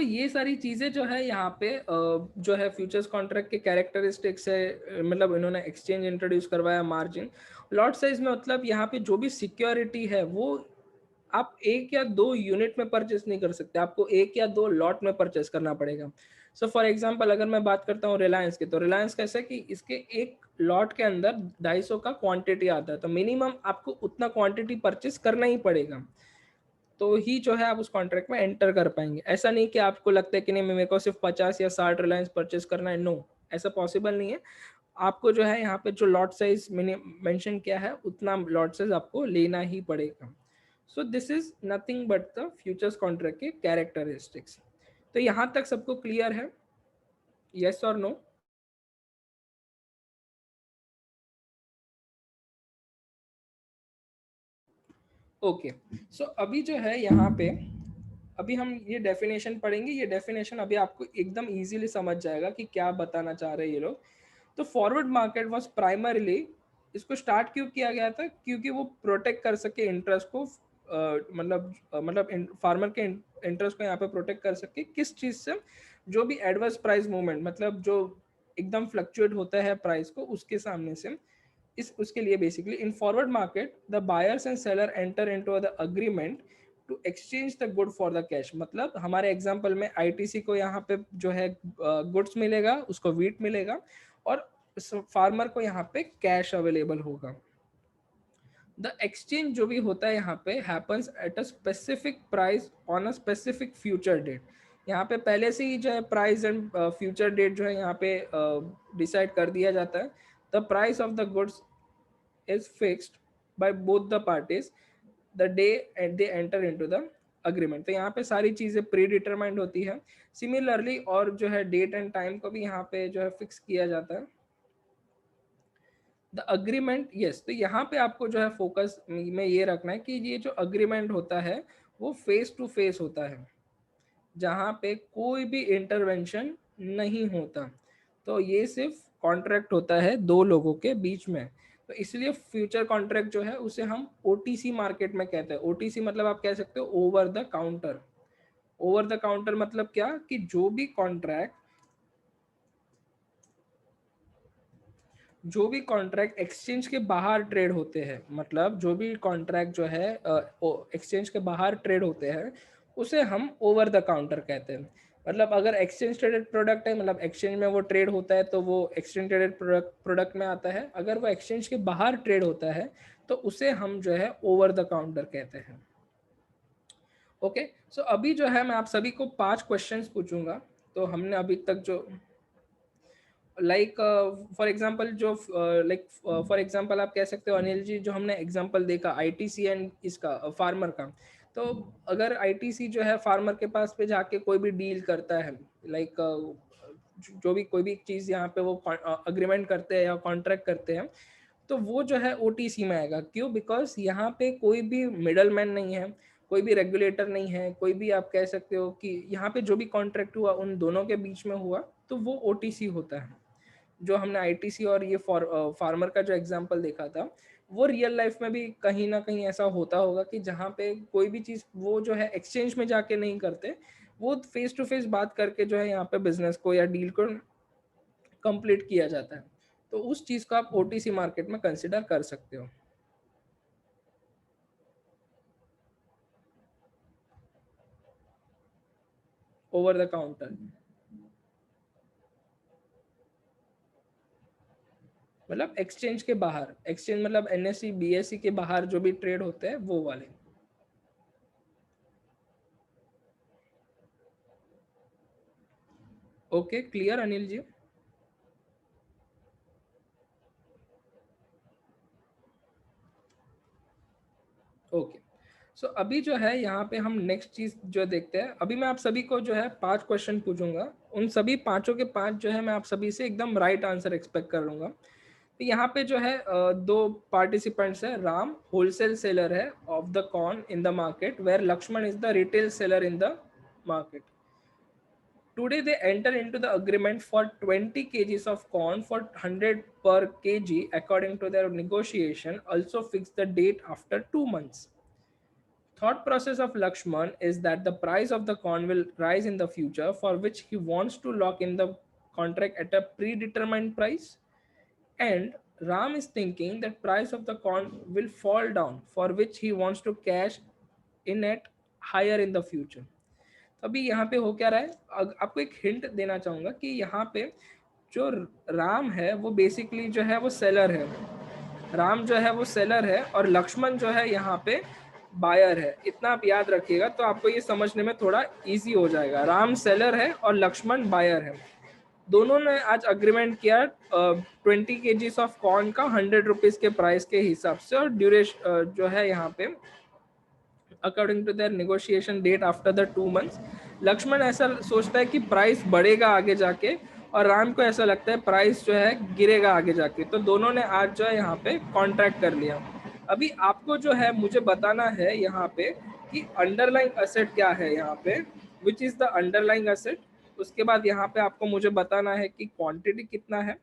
ये सारी चीज़ें जो है यहाँ पे जो है फ्यूचर्स कॉन्ट्रैक्ट के कैरेक्टरिस्टिक्स है। मतलब इन्होंने एक्सचेंज इंट्रोड्यूस करवाया, मार्जिन, लॉट साइज में, मतलब यहाँ पे जो भी सिक्योरिटी है वो आप एक या दो यूनिट में परचेस नहीं कर सकते, आपको एक या दो लॉट में परचेस करना पड़ेगा। सो फॉर एग्जांपल अगर मैं बात करता हूँ रिलायंस की, तो रिलायंस कैसा है कि इसके एक लॉट के अंदर 250 का क्वांटिटी आता है, तो मिनिमम आपको उतना क्वांटिटी परचेस करना ही पड़ेगा, तो ही जो है आप उस कॉन्ट्रैक्ट में एंटर कर पाएंगे। ऐसा नहीं कि आपको लगता है कि नहीं मेरे को सिर्फ 50 या 60 रिलायंस परचेस करना है, नो, ऐसा पॉसिबल नहीं है। आपको जो है यहाँ पे जो लॉट साइज मैंने मेंशन किया है उतना लॉट साइज आपको लेना ही पड़ेगा। सो this is nothing but the futures contract के कैरेक्टरिस्टिक्स। तो यहाँ तक सबको क्लियर है, यस और नो? ओके। सो अभी जो है यहाँ पे अभी हम ये डेफिनेशन पढ़ेंगे। ये डेफिनेशन अभी आपको एकदम इजीली समझ जाएगा कि क्या बताना चाह रहे हैं ये लोग। तो फॉरवर्ड मार्केट वाज प्राइमरीली, इसको स्टार्ट क्यों किया गया था, क्योंकि वो प्रोटेक्ट कर सके इंटरेस्ट को, मतलब फार्मर के इंटरेस्ट को यहाँ पे प्रोटेक्ट कर सके किस चीज से, जो भी एडवर्स प्राइस मूवमेंट, मतलब जो एकदम फ्लक्चुएट होता है प्राइस को, उसके सामने से। इस उसके लिए basically in forward market the buyers and seller enter into the agreement to exchange the good for the cash. मतलब हमारे एग्जांपल में आईटीसी को यहाँ पे जो है गुड्स मिलेगा, उसको व्हीट मिलेगा, और फार्मर को यहाँ पे कैश अवेलेबल होगा। द एक्सचेंज जो भी होता है यहाँ पे happens at a specific price on a specific future date. यहाँ पे पहले से ही जो है प्राइस एंड फ्यूचर डेट जो है यहाँ पे डिसाइड कर दिया जाता है। The price of the goods is fixed by both the parties the day and they enter into the agreement. तो यहाँ पे सारी चीजें प्री डिटरमाइंड होती है। सिमिलरली और जो है डेट एंड टाइम को भी यहाँ पे जो है फिक्स किया जाता है। द अग्रीमेंट, यस, तो यहाँ पे आपको जो है फोकस में ये रखना है कि ये जो अग्रीमेंट होता है वो फेस टू फेस होता है, जहाँ पे कोई भी इंटरवेंशन नहीं होता। तो ये सिर्फ कॉन्ट्रैक्ट होता है दो लोगों के बीच में। तो इसलिए फ्यूचर कॉन्ट्रैक्ट जो है उसे हम ओटीसी मार्केट में कहते हैं। ओटीसी मतलब आप कह सकते हो over the counter. Over the counter मतलब क्या, कि जो भी कॉन्ट्रैक्ट एक्सचेंज के बाहर ट्रेड होते हैं, मतलब जो भी कॉन्ट्रैक्ट जो है एक्सचेंज के बाहर ट्रेड होते हैं, उसे हम ओवर द काउंटर कहते हैं। मतलब अगर एक्सचेंज ट्रेडेड प्रोडक्ट है, मतलब एक्सचेंज में वो ट्रेड होता है, तो वो एक्सचेंज ट्रेडेड प्रोडक्ट में आता है। अगर वो एक्सचेंज के बाहर ट्रेड होता है तो उसे हम जो है ओवर द काउंटर कहते हैं। ओके, सो अभी जो है मैं आप सभी को 5 क्वेश्चंस पूछूंगा। तो हमने अभी तक जो लाइक फॉर एग्जांपल जो लाइक फॉर एग्जांपल आप कह सकते हो अनिल जी, जो हमने एग्जांपल देखा आईटीसी एंड इसका फार्मर का। तो अगर आईटीसी जो है फार्मर के पास पे जाके कोई भी डील करता है, लाइक जो भी कोई भी चीज़ यहाँ पे वो अग्रीमेंट करते हैं या कॉन्ट्रैक्ट करते हैं, तो वो जो है ओटीसी में आएगा। क्यों? बिकॉज यहाँ पे कोई भी मिडल मैन नहीं है, कोई भी रेगुलेटर नहीं है, कोई भी आप कह सकते हो कि यहाँ पे जो भी कॉन्ट्रैक्ट हुआ उन दोनों के बीच में हुआ, तो वो ओटीसी होता है। जो हमने आईटीसी और ये फार्मर का जो एग्जांपल देखा था, वो रियल लाइफ में भी कहीं ना कहीं ऐसा होता होगा कि जहाँ पे कोई भी चीज़ वो जो है एक्सचेंज में जाके नहीं करते, वो फेस टू फेस बात करके जो है यहाँ पे बिजनेस को या डील को कंप्लीट किया जाता है। तो उस चीज़ को आप ओटीसी मार्केट में कंसिडर कर सकते हो। ओवर द काउंटर मतलब एक्सचेंज के बाहर, एक्सचेंज मतलब एनएससी बीएससी के बाहर जो भी ट्रेड होते हैं वो वाले। Okay, clear Anil ji? Okay, सो अभी जो है यहाँ पे हम नेक्स्ट चीज जो देखते हैं। अभी मैं आप सभी को जो है 5 क्वेश्चन पूछूंगा, उन सभी पांचों के पांच जो है मैं आप सभी से एकदम राइट आंसर एक्सपेक्ट करूंगा। तो यहाँ पे जो है दो पार्टिसिपेंट्स है। राम होलसेल सेलर है of the corn in the market, where Lakshman is the retail seller in the market. Today they enter into the agreement for 20 kgs of corn for 100 per kg according to their negotiation, also fix the date after 2 months. Thought process of Lakshman is that the price of the corn will rise in the future, for which he wants to lock in the contract at a predetermined price. And Ram is thinking that price of the corn will fall down, for which he wants to cash in at higher in the future. अभी यहाँ पे हो क्या रहा है, आपको एक हिंट देना चाहूंगा कि यहाँ पे जो राम है वो बेसिकली जो है वो सेलर है। राम जो है वो सेलर है और लक्ष्मण जो है यहाँ पे बायर है। इतना आप याद रखिएगा तो आपको ये समझने में थोड़ा इजी हो जाएगा। राम सेलर है और लक्ष्मण बायर है। दोनों ने आज अग्रीमेंट किया 20 kgs ऑफ कॉर्न का 100 रुपीज के प्राइस के हिसाब से, और ड्यूरेशन जो है यहाँ पे according to their negotiation date after the 2 months. Lakshman ऐसा सोचता है कि प्राइस बढ़ेगा आगे जाके, और राम को ऐसा लगता है प्राइस जो है गिरेगा आगे जाके। तो दोनों ने आज जो है यहाँ पे कॉन्ट्रैक्ट कर लिया। अभी आपको जो है मुझे बताना है यहाँ पे कि अंडरलाइंग असेट क्या है यहाँ पे, which is the underlying asset. उसके बाद यहाँ पे आपको मुझे बताना है कि क्वांटिटी कितना है।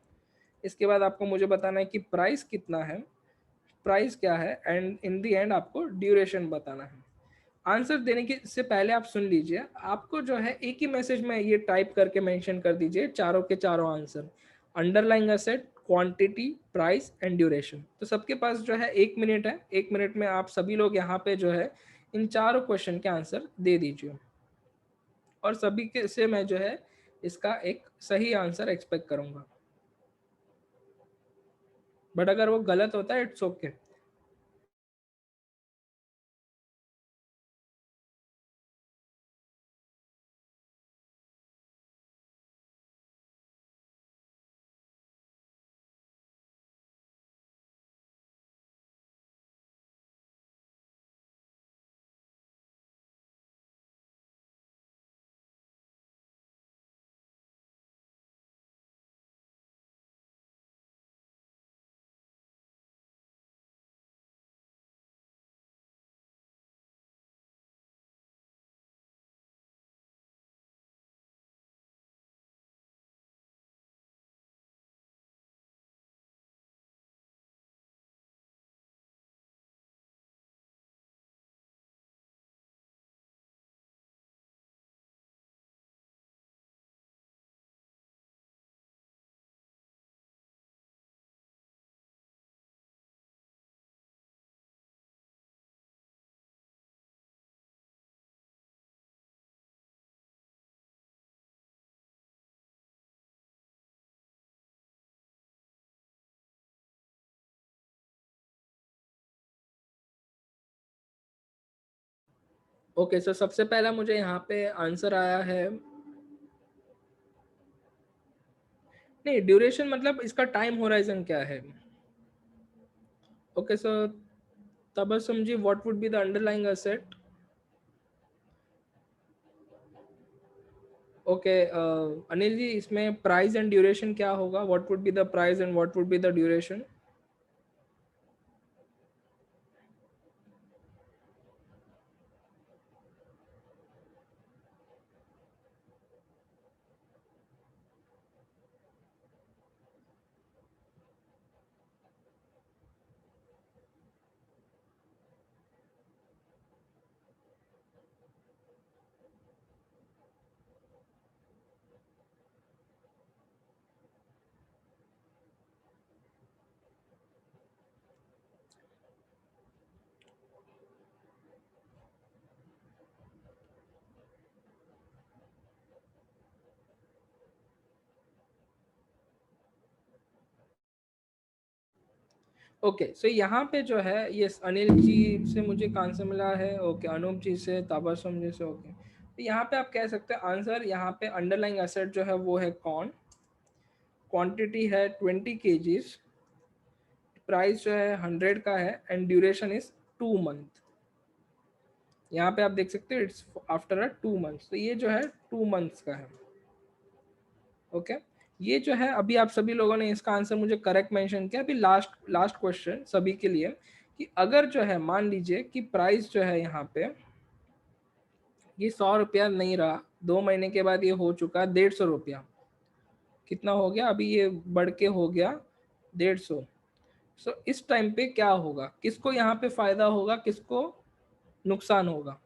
इसके बाद आपको मुझे बताना है कि प्राइस कितना है, प्राइस क्या है, एंड इन दी एंड आपको ड्यूरेशन बताना है। आंसर देने के से पहले आप सुन लीजिए, आपको जो है एक ही मैसेज में ये टाइप करके मेंशन कर दीजिए चारों के चारों answer, underlying asset, quantity, price and duration. तो सबके पास जो है 1 मिनट है, 1 मिनट में आप सभी लोग यहाँ पे जो है इन चारों क्वेश्चन के आंसर दे दीजिए, और सभी के से मैं जो है इसका एक सही आंसर एक्सपेक्ट करूंगा, बट अगर वो गलत होता है इट्स ओके। ओके, सो सबसे पहला मुझे यहाँ पे आंसर आया है, नहीं ड्यूरेशन मतलब इसका टाइम होराइजन क्या है। Okay so Tabassum ji, what would be the underlying asset. Okay, Anil ji इसमें प्राइस एंड ड्यूरेशन क्या होगा, what would be the price and what would be the duration. Okay so यहाँ पे जो है ये अनिल जी से मुझे एक आंसर मिला है, ओके अनूप जी से, ताबसम जी से। ओके तो यहाँ पे आप कह सकते हैं आंसर यहाँ पे अंडरलाइंग एसेट जो है वो है कॉर्न, क्वांटिटी है 20 kgs, प्राइस जो है 100 का है एंड ड्यूरेशन इज 2 मंथ। यहाँ पे आप देख सकते हो इट्स आफ्टर 2 मंथ्स, तो ये जो है 2 मंथ्स का है। ओके ये जो है अभी आप सभी लोगों ने इसका आंसर मुझे करेक्ट मेंशन किया। अभी लास्ट लास्ट क्वेश्चन सभी के लिए, कि अगर जो है मान लीजिए कि प्राइस जो है यहाँ पे ये 100 रुपया नहीं रहा, 2 महीने के बाद ये हो चुका 150 रुपया, कितना हो गया अभी ये बढ़ के हो गया 150। सो इस टाइम पे क्या होगा, किसको यहाँ पे फायदा होगा, किसको नुकसान होगा।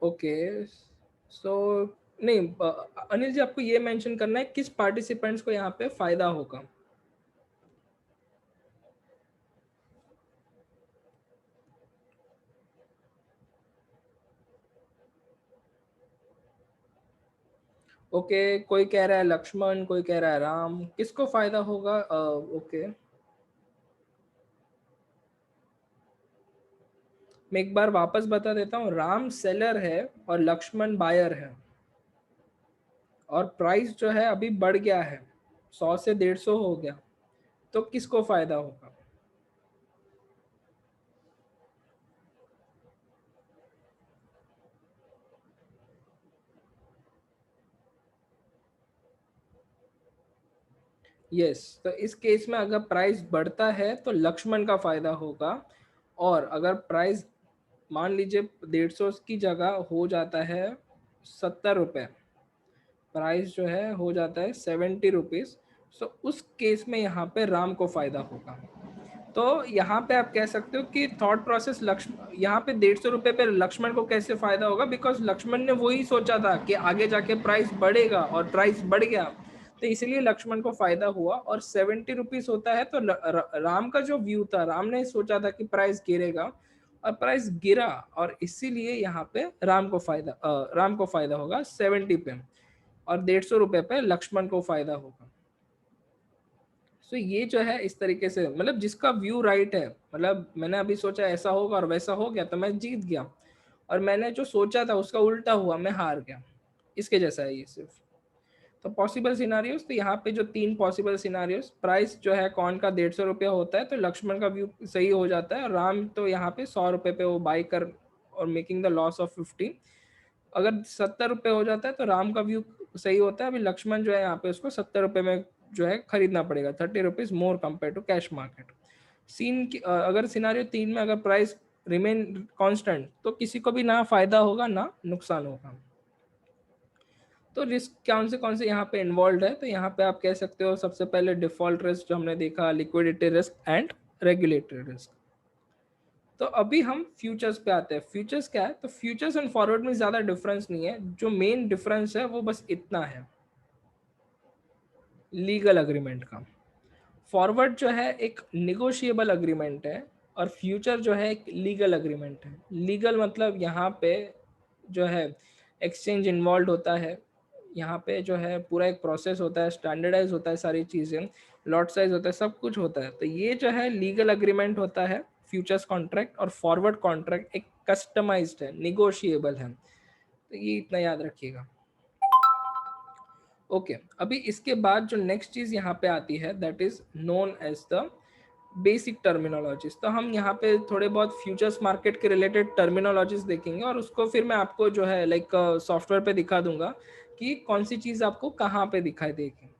ओके सो नहीं, अनिल जी आपको ये मेंशन करना है किस पार्टिसिपेंट्स को यहाँ पे फायदा होगा। ओके कोई कह रहा है लक्ष्मण, कोई कह रहा है राम, किसको फायदा होगा। ओके मैं एक बार वापस बता देता हूँ, राम सेलर है और लक्ष्मण बायर है, और प्राइस जो है अभी बढ़ गया है, 100 से 150 हो गया, तो किसको फायदा होगा। यस, तो इस केस में अगर प्राइस बढ़ता है तो लक्ष्मण का फायदा होगा, और अगर प्राइस मान लीजिए 150 की जगह हो जाता है 70 रुपये, प्राइस जो है हो जाता है 70 रुपीज़, सो उस केस में यहाँ पे राम को फायदा होगा। तो यहाँ पे आप कह सकते हो कि थॉट प्रोसेस लक्ष्मण, यहाँ पे 150 रुपये पे लक्ष्मण को कैसे फायदा होगा, बिकॉज लक्ष्मण ने वही सोचा था कि आगे जाके प्राइस बढ़ेगा और प्राइस बढ़ गया, तो इसलिए लक्ष्मण को फायदा हुआ। और 70 रुपीज होता है तो राम का जो व्यू था, राम ने सोचा था कि प्राइस गिरेगा और प्राइस गिरा, और इसीलिए यहाँ पे राम को फायदा होगा 70 पे, और 150 रुपये पे लक्ष्मण को फायदा होगा। सो ये जो है इस तरीके से, मतलब जिसका व्यू राइट है, मतलब मैंने अभी सोचा ऐसा होगा और वैसा हो गया तो मैं जीत गया, और मैंने जो सोचा था उसका उल्टा हुआ, मैं हार गया। इसके जैसा है ये सिर्फ। तो पॉसिबल सिनारियोस, तो यहाँ पे जो 3 पॉसिबल सिनारियोस, प्राइस जो है कौन का 150 रुपया होता है तो लक्ष्मण का व्यू सही हो जाता है, राम तो यहाँ पे 100 रुपये पे वो बाई कर और मेकिंग द लॉस ऑफ 15। अगर 70 रुपये हो जाता है तो राम का व्यू सही होता है, अभी लक्ष्मण जो है यहाँ पे उसको 70 रुपये में जो है खरीदना पड़ेगा, 30 rupees more compare to cash market. अगर सिनारियो 3 में अगर प्राइस रिमेन कांस्टेंट तो किसी को भी ना फायदा होगा ना नुकसान होगा। तो रिस्क कौन से यहाँ पे इन्वॉल्व है, तो यहाँ पे आप कह सकते हो सबसे पहले डिफॉल्ट रिस्क जो हमने देखा, liquidity risk and regulatory risk. तो अभी हम फ्यूचर्स पे आते हैं। फ्यूचर्स क्या है, तो फ्यूचर्स एंड फॉरवर्ड में ज़्यादा डिफरेंस नहीं है, जो मेन डिफरेंस है वो बस इतना है, लीगल अग्रीमेंट का। फॉरवर्ड जो है एक निगोशिएबल अग्रीमेंट है, और फ्यूचर जो है एक लीगल अग्रीमेंट है। लीगल मतलब यहाँ पे जो है एक्सचेंज इन्वॉल्व होता है, यहाँ पे जो है पूरा एक प्रोसेस होता है, स्टैंडर्डाइज होता है, सारी चीज़ें, लॉट साइज होता है, सब कुछ होता है। तो ये जो है लीगल अग्रीमेंट होता है फ्यूचर्स कॉन्ट्रैक्ट, और फॉरवर्ड कॉन्ट्रैक्ट एक कस्टमाइज्ड है, निगोशिएबल है। तो ये इतना याद रखिएगा। ओके, अभी इसके बाद जो नेक्स्ट चीज़ यहाँ पे आती है that is known as the basic terminologies. तो हम यहाँ पे थोड़े बहुत फ्यूचर्स मार्केट के रिलेटेड टर्मिनोलॉजीज देखेंगे, और उसको फिर मैं आपको जो है लाइक सॉफ्टवेयर पे दिखा दूंगा कि कौन सी चीज़ आपको कहाँ पे दिखाई देगी।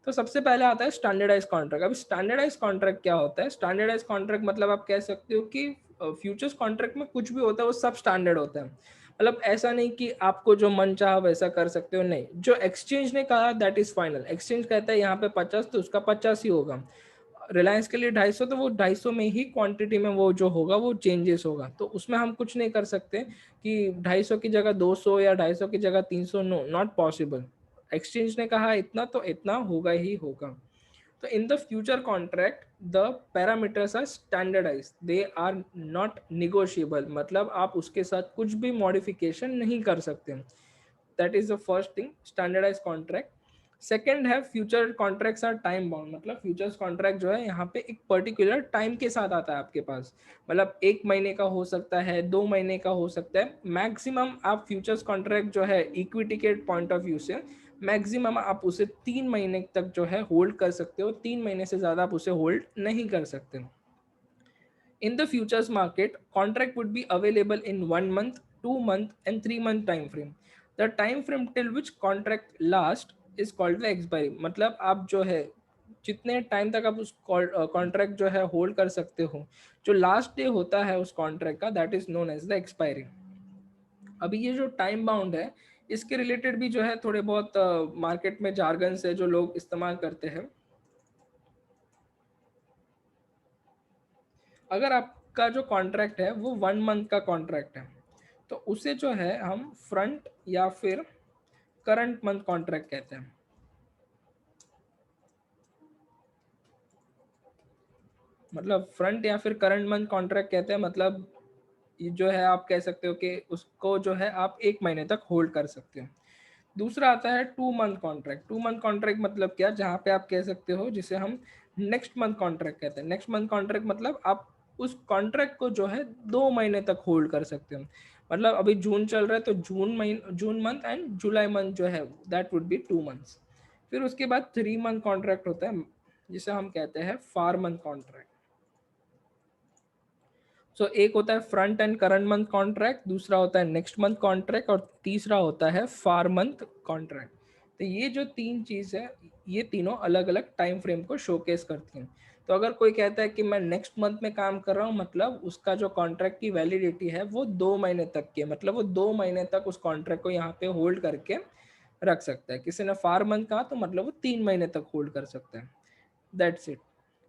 तो सबसे पहले आता है स्टैंडर्डाइज कॉन्ट्रैक्ट। अब स्टैंडर्डाइज कॉन्ट्रैक्ट क्या होता है? स्टैंडर्डाइज कॉन्ट्रैक्ट मतलब आप कह सकते हो कि फ्यूचर्स कॉन्ट्रैक्ट में कुछ भी होता है वो सब स्टैंडर्ड होता है। मतलब ऐसा नहीं कि आपको जो मन चाहा वैसा कर सकते हो, नहीं। जो एक्सचेंज ने कहा दैट इज फाइनल। एक्सचेंज कहता है यहाँ पे 50 तो उसका 50 ही होगा। रिलायंस के लिए 250 तो वो 250 में ही क्वांटिटी में वो जो होगा वो चेंजेस होगा, तो उसमें हम कुछ नहीं कर सकते कि 250 की जगह 200 या 250 की जगह 300, नो, नॉट पॉसिबल। एक्सचेंज ने कहा इतना तो इतना होगा ही होगा। तो in the future contract the parameters are standardize, they are not negotiable, मतलब आप उसके साथ कुछ भी मॉडिफिकेशन नहीं कर सकते। That is the first thing, standardise contract. Second है future contracts are time bound, मतलब फ्यूचर्स कॉन्ट्रैक्ट जो है यहाँ पे एक पर्टिकुलर टाइम के साथ आता है आपके पास। मतलब 1 महीने का हो सकता है, 2 महीने का हो सकता है, मैक्सिमम आप फ्यूचर्स कॉन्ट्रैक्ट जो है इक्विटी के पॉइंट ऑफ व्यू से मैक्सिमम आप उसे 3 महीने तक जो है होल्ड कर सकते हो। 3 महीने से ज़्यादा आप उसे होल्ड नहीं कर सकते। In the futures market, contract would be available in 1 month, 2 month, and 3 month time frame. The time frame till which contract last is called the expiry. मतलब आप जो है जितने टाइम तक आप उस कॉन्ट्रैक्ट जो है होल्ड कर सकते हो, जो लास्ट डे होता है उस कॉन्ट्रैक्ट का, that is known as the expiry. अभी ये जो टाइम बाउंड है, इसके रिलेटेड भी जो है थोड़े बहुत मार्केट में जार्गन्स है जो लोग इस्तेमाल करते हैं। अगर आपका जो कॉन्ट्रैक्ट है वो 1 मंथ का कॉन्ट्रैक्ट है, तो उसे जो है हम फ्रंट या फिर करंट मंथ कॉन्ट्रैक्ट कहते हैं। मतलब फ्रंट या फिर करंट मंथ कॉन्ट्रैक्ट कहते हैं, मतलब ये जो है आप कह सकते हो कि उसको जो है आप 1 महीने तक होल्ड कर सकते हो। दूसरा आता है 2 मंथ कॉन्ट्रैक्ट। 2 मंथ कॉन्ट्रैक्ट मतलब क्या, जहाँ पे आप कह सकते हो जिसे हम नेक्स्ट मंथ कॉन्ट्रैक्ट कहते हैं। नेक्स्ट मंथ कॉन्ट्रैक्ट मतलब आप उस कॉन्ट्रैक्ट को जो है 2 महीने तक होल्ड कर सकते हो। मतलब अभी जून चल रहा है तो June month and July month जो है दैट वुड बी 2 मंथ्स। फिर उसके बाद 3 मंथ कॉन्ट्रैक्ट होता है जिसे हम कहते हैं फार मंथ कॉन्ट्रैक्ट। सो एक होता है front end current month contract, दूसरा होता है नेक्स्ट मंथ कॉन्ट्रैक्ट, और तीसरा होता है फार मंथ कॉन्ट्रैक्ट। तो ये जो 3 चीज़ है, ये तीनों अलग-अलग टाइम फ्रेम को शोकेस करती हैं। तो अगर कोई कहता है कि मैं नेक्स्ट मंथ में काम कर रहा हूँ, मतलब उसका जो कॉन्ट्रैक्ट की वैलिडिटी है वो 2 महीने तक की है, मतलब वो 2 महीने तक उस कॉन्ट्रैक्ट को यहाँ पे होल्ड करके रख सकता है। किसी ने 4 मंथ कहा तो मतलब वो 3 महीने तक होल्ड कर सकता है। That's it.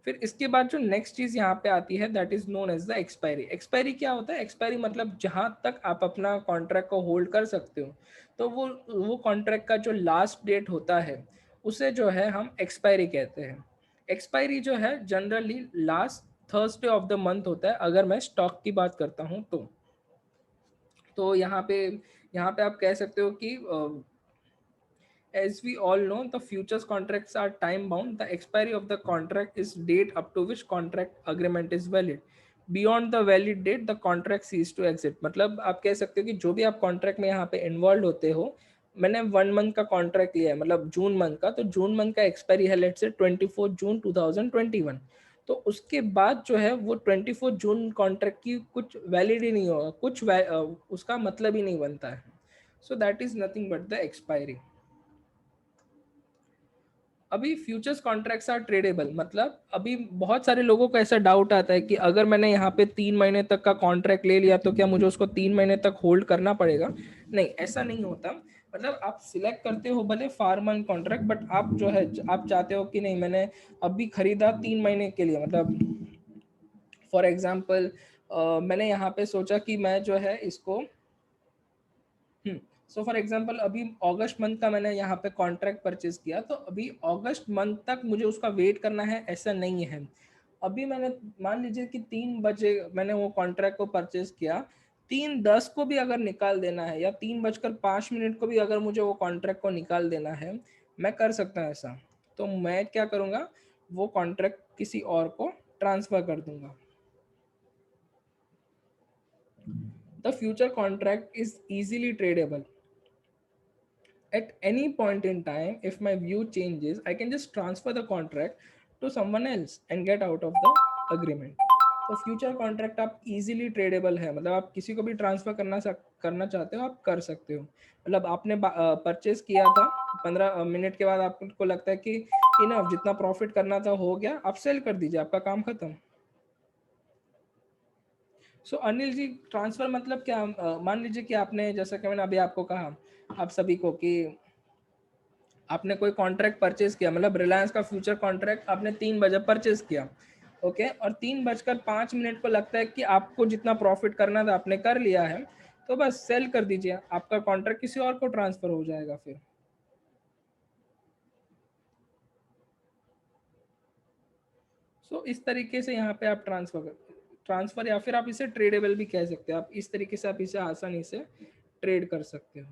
फिर इसके बाद जो नेक्स्ट चीज़ यहाँ पे आती है, that is known as the expiry. Expiry क्या होता है? एक्सपायरी मतलब जहाँ तक आप अपना कॉन्ट्रैक्ट को होल्ड कर सकते हो, तो वो कॉन्ट्रैक्ट का जो लास्ट डेट होता है, उसे जो है हम एक्सपायरी कहते हैं। एक्सपायरी जो है generally last Thursday of the month होता है, अगर मैं स्टॉक की बात करता हूँ तो। तो यहाँ पे आप कह सकते हो कि as we all know, the futures contracts are time bound. The expiry of the contract is date up to which contract agreement is valid. Beyond the valid date, the contract cease to exist. मतलब आप कह सकते हो कि जो भी आप कॉन्ट्रैक्ट में यहाँ पे इन्वॉल्व होते हो, मैंने 1 मंथ का कॉन्ट्रैक्ट लिया है, मतलब जून मंथ का, तो जून मंथ का एक्सपायरी है लेट्स से 24 जून 2021। तो उसके बाद जो है वो 24 जून कॉन्ट्रैक्ट की कुछ वैलिड ही नहीं होगा, उसका मतलब ही नहीं बनता है। So that is nothing but the expiry. अभी फ्यूचर्स कॉन्ट्रैक्ट्स आर ट्रेडेबल, मतलब अभी बहुत सारे लोगों को ऐसा डाउट आता है कि अगर मैंने यहाँ पे 3 महीने तक का कॉन्ट्रैक्ट ले लिया तो क्या मुझे उसको 3 महीने तक होल्ड करना पड़ेगा? नहीं, ऐसा नहीं होता। मतलब आप सिलेक्ट करते हो भले 4 मंथ कॉन्ट्रैक्ट, बट आप जो है आप चाहते हो कि नहीं, मैंने अभी खरीदा 3 महीने के लिए, मतलब फॉर एग्जाम्पल मैंने यहाँ पे सोचा कि मैं जो है इसको सो फॉर एग्जांपल अभी अगस्त मंथ का मैंने यहाँ पे कॉन्ट्रैक्ट परचेज किया, तो अभी अगस्त मंथ तक मुझे उसका वेट करना है, ऐसा नहीं है। अभी मैंने मान लीजिए कि 3 बजे मैंने वो कॉन्ट्रैक्ट को परचेज किया, 3:10 को भी अगर निकाल देना है या 3:05 को भी अगर मुझे वो कॉन्ट्रैक्ट को निकाल देना है, मैं कर सकता हूँ ऐसा। तो मैं क्या करूँगा, वो कॉन्ट्रैक्ट किसी और को ट्रांसफ़र कर दूंगा। The future contract is easily tradable. At any point in time, if my view changes, I can just transfer the contract to someone else and get out of the agreement. तो फ्यूचर कॉन्ट्रैक्ट आप इजीली ट्रेडेबल है, मतलब आप किसी को भी ट्रांसफर करना चाहते हो, आप कर सकते हो। मतलब आपने परचेज किया था, 15 मिनट के बाद आपको लगता है कि इनफ, जितना प्रॉफिट करना था हो गया, आप सेल कर दीजिए, आपका काम खत्म। सो अनिल जी, ट्रांसफर मतलब क्या? मान लीजिए कि आपने, जैसा कि मैंने अभी आपको कहा, आप सभी को कि आपने कोई कॉन्ट्रैक्ट परचेज किया, मतलब रिलायंस का फ्यूचर कॉन्ट्रैक्ट आपने 3 बजे परचेज किया, ओके, और 3:05 को लगता है कि आपको जितना प्रॉफिट करना था आपने कर लिया है, तो बस सेल कर दीजिए, आपका कॉन्ट्रैक्ट किसी और को ट्रांसफर हो जाएगा फिर। सो इस तरीके से यहाँ पे आप ट्रांसफर या फिर आप इसे ट्रेडेबल भी कह सकते हो, आप इस तरीके से आप इसे आसानी से ट्रेड कर सकते हो।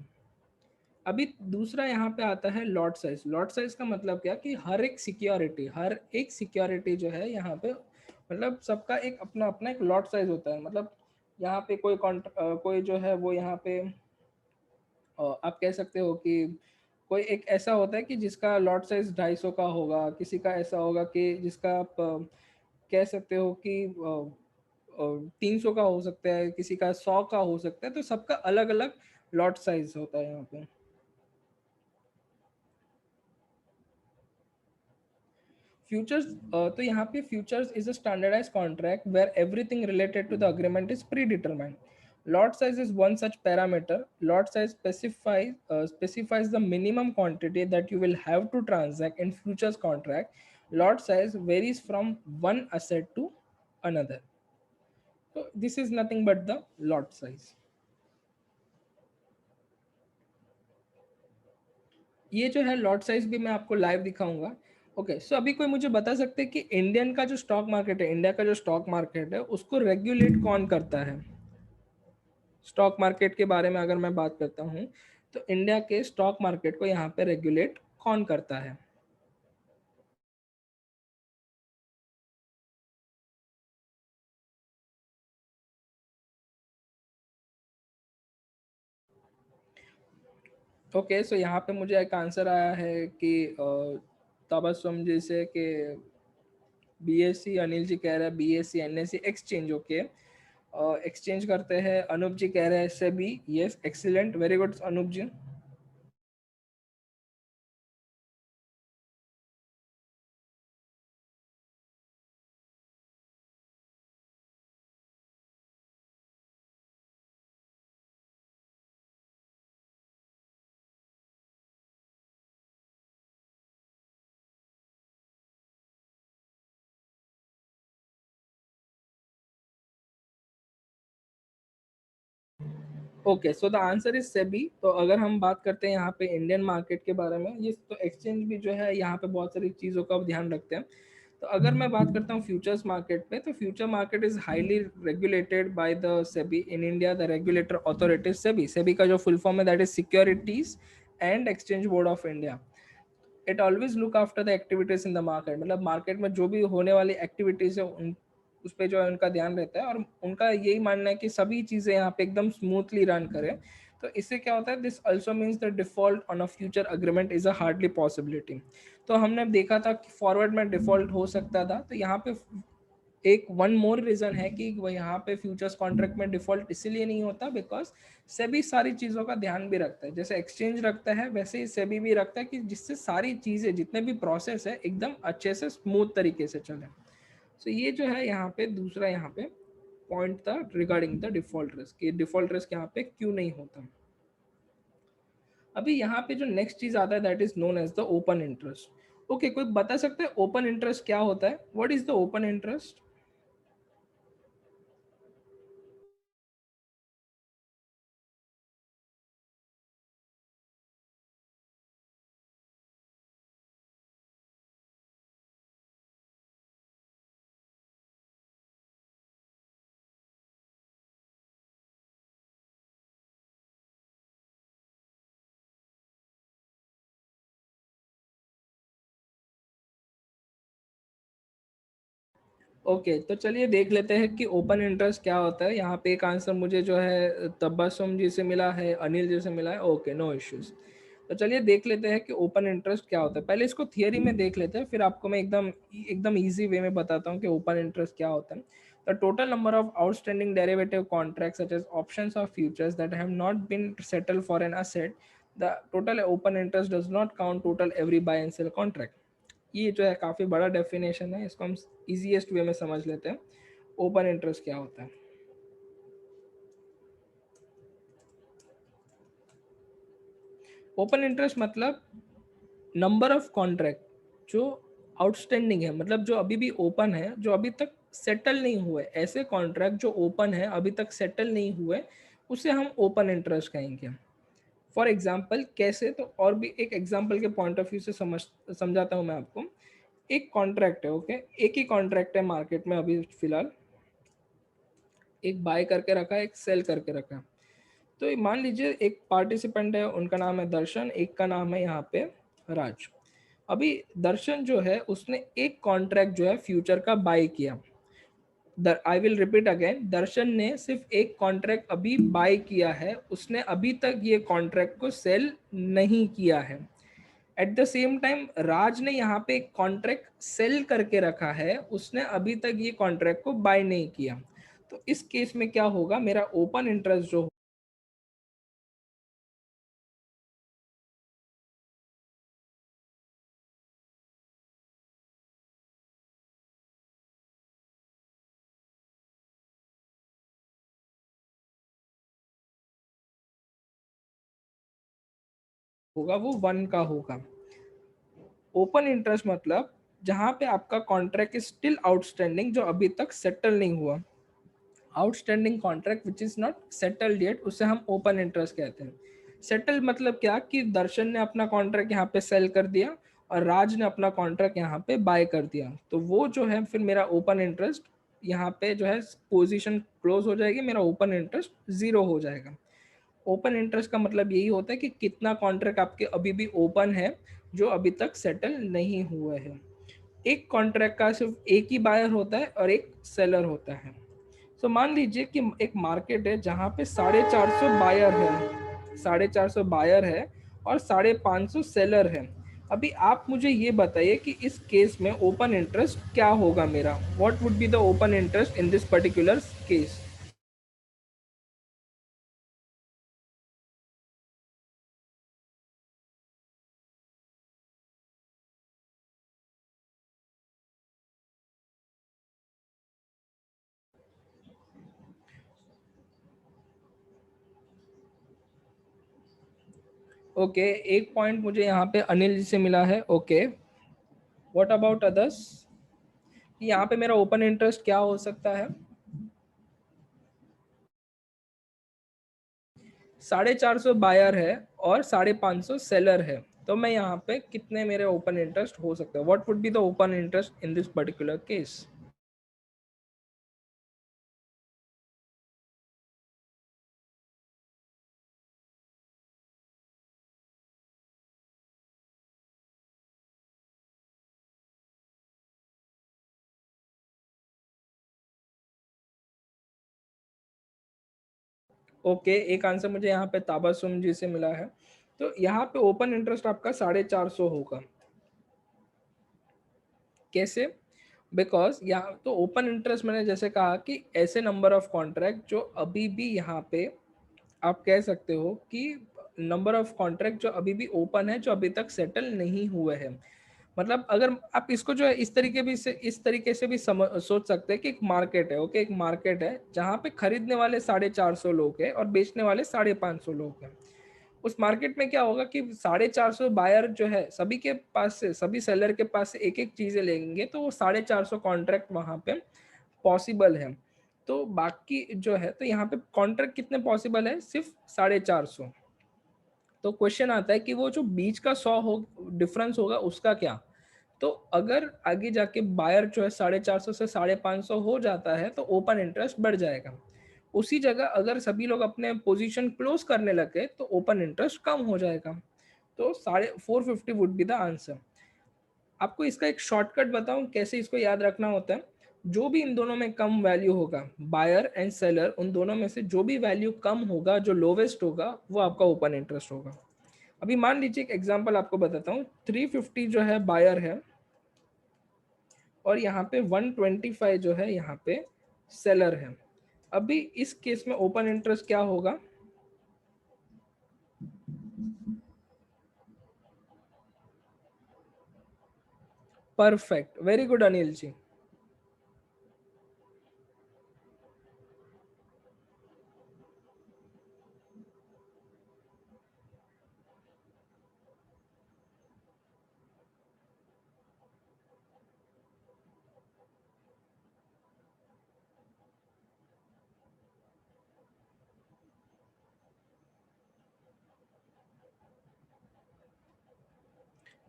अभी दूसरा यहाँ पे आता है लॉट साइज। लॉट साइज का मतलब क्या कि हर एक सिक्योरिटी जो है यहाँ पे, मतलब सबका एक अपना अपना एक लॉट साइज होता है। मतलब यहाँ पे कोई जो है वो यहाँ पे आप कह सकते हो कि कोई एक ऐसा होता है कि जिसका लॉट साइज 250 का होगा, किसी का ऐसा होगा कि जिसका आप कह सकते हो कि 300 का हो सकता है, किसी का 100 का हो सकता है, तो सबका अलग अलग लॉट साइज होता है यहाँ पे। फ्यूचर्स, तो यहाँ पे futures is a standardized contract where everything related to the agreement is predetermined. Lot size is one such parameter. Lot size specifies the minimum quantity that you will have to transact in futures contract. Lot size varies from one asset to another. So this is nothing but the lot size. ये जो है लॉट साइज भी मैं आपको लाइव दिखाऊंगा। ओके, सो अभी कोई मुझे बता सकते हैं कि इंडियन का जो स्टॉक मार्केट है, इंडिया का जो स्टॉक मार्केट है, उसको रेगुलेट कौन करता है? स्टॉक मार्केट के बारे में अगर मैं बात करता हूँ, तो इंडिया के स्टॉक मार्केट को यहाँ पे रेगुलेट कौन करता है? ओके, सो यहाँ पे मुझे एक आंसर आया है कि तबस्सुम जी से कि बीएससी, अनिल जी कह रहे हैं BSC NSC exchange. Okay, exchange करते हैं। अनूप जी कह रहे हैं SEBI. Yes, excellent, very good Anoop ji. Okay, so the answer is SEBI. तो अगर हम बात करते हैं यहाँ पे इंडियन मार्केट के बारे में, ये तो एक्सचेंज भी जो है यहाँ पे बहुत सारी चीज़ों का ध्यान रखते हैं। तो अगर मैं बात करता हूँ फ्यूचर्स मार्केट पे, तो future market is highly regulated by the SEBI in India. The regulator authority SEBI, SEBI का जो फुल फॉर्म है that is securities and exchange board of India. It always look after the activities in the market, मतलब मार्केट में जो भी होने वाली एक्टिविटीज है उन उस पर जो है उनका ध्यान रहता है, और उनका यही मानना है कि सभी चीज़ें यहाँ पे एकदम स्मूथली रन करें। तो इससे क्या होता है, this also means the default on a future agreement is a hardly possibility. तो हमने देखा था कि फॉरवर्ड में डिफॉल्ट हो सकता था, तो यहाँ पे एक वन मोर रीजन है कि वो यहाँ पे फ्यूचर्स कॉन्ट्रैक्ट में डिफॉल्ट इसीलिए नहीं होता बिकॉज सेबी सारी चीज़ों का ध्यान भी रखता है। जैसे एक्सचेंज रखता है वैसे ही सेबी भी रखता है कि जिससे सारी चीज़ें जितने भी प्रोसेस है एकदम अच्छे से स्मूथ तरीके से चले। सो ये जो है यहाँ पे दूसरा यहाँ पे पॉइंट था रिगार्डिंग द डिफॉल्ट रिस्क, ये डिफॉल्ट रिस्क यहाँ पे क्यों नहीं होता। अभी यहाँ पे जो नेक्स्ट चीज आता है that is known as the open interest. Okay, कोई बता सकता है ओपन इंटरेस्ट क्या होता है? What is the open interest? Okay, तो चलिए देख लेते हैं कि ओपन इंटरेस्ट क्या होता है। यहाँ पे एक आंसर मुझे जो है तबस्सुम जी से मिला है, अनिल जी से मिला है। Okay, no issues. तो चलिए देख लेते हैं कि ओपन इंटरेस्ट क्या होता है। पहले इसको थियरी में देख लेते हैं, फिर आपको मैं एकदम एकदम इजी वे में बताता हूँ कि ओपन इंटरेस्ट क्या होता है। The total number of outstanding derivative contracts such as options और futures that have not been settled for an asset, the total open interest does not count total every buy and sell contract. ये जो है काफ़ी बड़ा डेफिनेशन है, इसको हम इजीएस्ट वे में समझ लेते हैं। ओपन इंटरेस्ट क्या होता है? ओपन इंटरेस्ट मतलब नंबर ऑफ कॉन्ट्रैक्ट जो आउटस्टैंडिंग है, मतलब जो अभी भी ओपन है, जो अभी तक सेटल नहीं हुए, ऐसे कॉन्ट्रैक्ट जो ओपन है अभी तक सेटल नहीं हुए, उसे हम ओपन इंटरेस्ट कहेंगे। फॉर एग्जाम्पल कैसे, तो और भी एक एग्जाम्पल के पॉइंट ऑफ व्यू से समझाता हूँ मैं आपको। एक कॉन्ट्रैक्ट है, ओके, एक ही कॉन्ट्रैक्ट है मार्केट में अभी फिलहाल, एक बाय करके रखा है, एक सेल करके रखा है। तो मान लीजिए एक पार्टिसिपेंट है, उनका नाम है दर्शन, एक का नाम है यहाँ पे राज। अभी दर्शन जो है उसने एक कॉन्ट्रैक्ट जो है फ्यूचर का बाय किया। आई विल रिपीट अगेन, दर्शन ने सिर्फ एक कॉन्ट्रैक्ट अभी बाय किया है, उसने अभी तक ये कॉन्ट्रैक्ट को सेल नहीं किया है। एट द सेम टाइम राज ने यहाँ पे एक कॉन्ट्रैक्ट सेल करके रखा है, उसने अभी तक ये कॉन्ट्रैक्ट को बाय नहीं किया। तो इस केस में क्या होगा, मेरा ओपन इंटरेस्ट जो होगा वो वन का होगा। ओपन इंटरेस्ट मतलब जहां पे आपका कॉन्ट्रैक्ट स्टिल आउटस्टैंडिंग, जो अभी तक सेटल नहीं हुआ। Outstanding contract which is not settled yet, उसे हम ओपन इंटरेस्ट कहते हैं। सेटल मतलब क्या कि दर्शन ने अपना कॉन्ट्रैक्ट यहाँ पे सेल कर दिया और राज ने अपना कॉन्ट्रैक्ट यहाँ पे बाय कर दिया, तो वो जो है फिर मेरा ओपन इंटरेस्ट यहाँ पे जो है पोजीशन क्लोज हो जाएगी, मेरा ओपन इंटरेस्ट जीरो हो जाएगा। ओपन इंटरेस्ट का मतलब यही होता है कि कितना कॉन्ट्रैक्ट आपके अभी भी ओपन है जो अभी तक सेटल नहीं हुए हैं। एक कॉन्ट्रैक्ट का सिर्फ एक ही बायर होता है और एक सेलर होता है। सो मान लीजिए कि एक मार्केट है जहाँ पे 450 बायर है, 450 बायर है और 550 सेलर है। अभी आप मुझे ये बताइए कि इस केस में ओपन इंटरेस्ट क्या होगा मेरा, what would be the open interest in this particular case? Okay, एक पॉइंट मुझे यहाँ पे अनिल जी से मिला है। Okay, what about others? यहाँ पे मेरा ओपन इंटरेस्ट क्या हो सकता है? 450 बायर है और 550 सेलर है, तो मैं यहाँ पे कितने मेरे ओपन इंटरेस्ट हो सकते हैं? What would be the open interest in this particular case? Okay, एक आंसर मुझे यहाँ पे ताबसुम जी से मिला है। तो यहाँ पे ओपन इंटरेस्ट आपका 450 होगा। कैसे? बिकॉज यहाँ तो ओपन इंटरेस्ट मैंने जैसे कहा कि ऐसे नंबर ऑफ कॉन्ट्रैक्ट जो अभी भी यहाँ पे आप कह सकते हो कि नंबर ऑफ कॉन्ट्रैक्ट जो अभी भी ओपन है, जो अभी तक सेटल नहीं हुए हैं। मतलब अगर आप इसको जो है इस तरीके से भी सोच सकते हैं कि एक मार्केट है। ओके, एक मार्केट है जहाँ पे खरीदने वाले 450 लोग हैं और बेचने वाले 550 लोग हैं। उस मार्केट में क्या होगा कि 450 बायर जो है सभी के पास से, सभी सेलर के पास से एक एक चीजें लेंगे, तो वो 450 कॉन्ट्रैक्ट वहां पे पॉसिबल है। तो बाकी जो है, तो यहाँ पे कॉन्ट्रैक्ट कितने पॉसिबल है? सिर्फ 450। तो क्वेश्चन आता है कि वो जो बीच का 100 हो डिफरेंस होगा उसका क्या? तो अगर आगे जाके बायर जो है 450 से 550 हो जाता है तो ओपन इंटरेस्ट बढ़ जाएगा। उसी जगह अगर सभी लोग अपने पोजीशन क्लोज करने लगे तो ओपन इंटरेस्ट कम हो जाएगा। तो 450 वुड बी द आंसर। आपको इसका एक शॉर्टकट बताऊं कैसे इसको याद रखना होता है। जो भी इन दोनों में कम वैल्यू होगा, बायर एंड सेलर, उन दोनों में से जो भी वैल्यू कम होगा, जो लोवेस्ट होगा, वो आपका ओपन इंटरेस्ट होगा। अभी मान लीजिए एक एग्जांपल आपको बताता हूँ। 350 जो है बायर है और यहाँ पे 125 जो है यहाँ पे सेलर है। अभी इस केस में ओपन इंटरेस्ट क्या होगा? Perfect, very good Anil ji.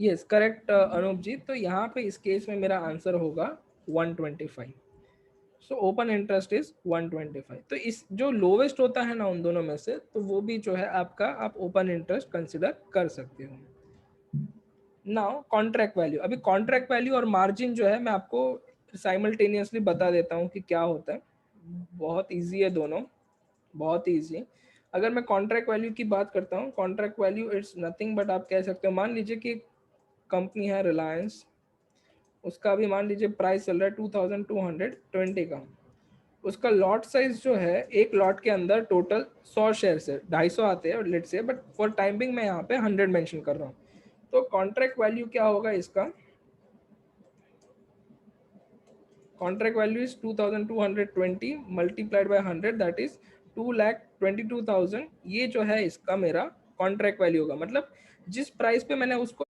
Yes correct Anoop जी। तो यहाँ पे इस केस में मेरा आंसर होगा 125। So open interest is 125। तो इस जो लोवेस्ट होता है ना उन दोनों में से, तो वो भी जो है आपका, आप ओपन इंटरेस्ट कंसिडर कर सकते हो। Now contract value. अभी कॉन्ट्रैक्ट वैल्यू और मार्जिन जो है मैं आपको साइमल्टेनियसली बता देता हूँ कि क्या होता है। बहुत इजी है दोनों, बहुत इजी। अगर मैं कॉन्ट्रैक्ट वैल्यू की बात करता हूँ, contract value it's nothing but, आप कह सकते हो, मान लीजिए कि कंपनी है रिलायंस, उसका अभी मान लीजिए प्राइस चल रहा है 2220 का। उसका लॉट साइज जो है, एक लॉट के अंदर टोटल 100 शेयर है, 250 आते हैं लेट से, बट फॉर टाइमिंग मैं यहाँ पे 100 मेंशन कर रहा हूँ। तो कॉन्ट्रैक्ट वैल्यू क्या होगा इसका? Contract value is 2220 multiplied by 100, that is 2,22,000। ये जो है इसका मेरा कॉन्ट्रैक्ट वैल्यू होगा। मतलब जिस प्राइस पे मैंने उसको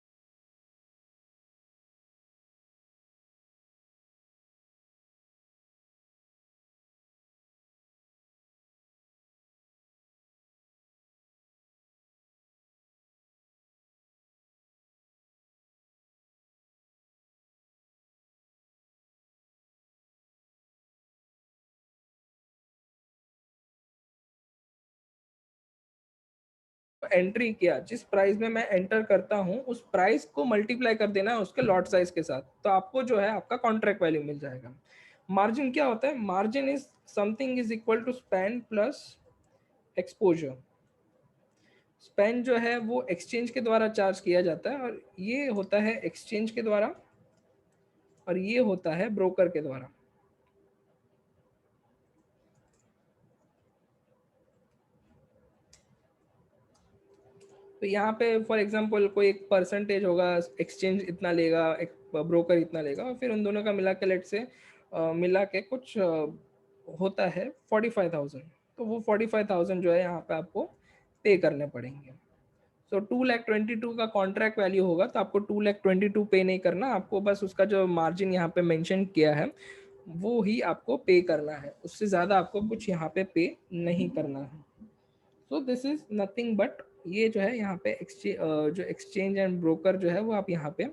एंट्री किया, जिस प्राइस में मैं एंटर करता हूँ उस प्राइस को मल्टीप्लाई कर देना है उसके लॉट साइज के साथ, तो आपको जो है आपका कॉन्ट्रैक्ट वैल्यू मिल जाएगा। मार्जिन क्या होता है? Margin is something is equal to spend plus exposure. Spend जो है वो एक्सचेंज के द्वारा चार्ज किया जाता है, और ये होता है एक्सचेंज के द्वारा, और ये होता है ब्रोकर के द्वारा। तो यहाँ पे फॉर एग्जांपल कोई एक परसेंटेज होगा, एक्सचेंज इतना लेगा, एक ब्रोकर इतना लेगा, और फिर उन दोनों का मिला के लेट से मिला के कुछ होता है 45,000। तो वो 45,000 जो है यहाँ पे आपको पे करने पड़ेंगे। सो 2,22,000 का कॉन्ट्रैक्ट वैल्यू होगा, तो आपको 2,22,000 पे नहीं करना, आपको बस उसका जो मार्जिन यहाँ पे मेंशन किया है वो ही आपको पे करना है। उससे ज़्यादा आपको कुछ यहाँ पे नहीं करना है। सो दिस इज नथिंग बट ये जो है यहाँ पे जो एक्सचेंज एंड ब्रोकर जो है वो आप यहाँ पे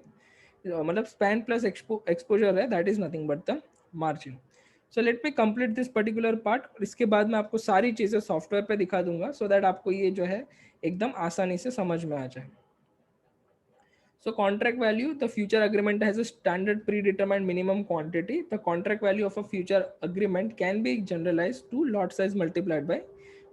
मतलब स्पैन प्लस एक्सपोजर है, that is nothing but the margin. So let me complete this particular part. इसके बाद मैं आपको सारी चीज़ें सॉफ्टवेयर पे दिखा दूंगा सो दैट आपको ये जो है एकदम आसानी से समझ में आ जाए. So contract value, the future agreement has a standard predetermined minimum quantity. The contract value of a future agreement can be generalized to lot size multiplied by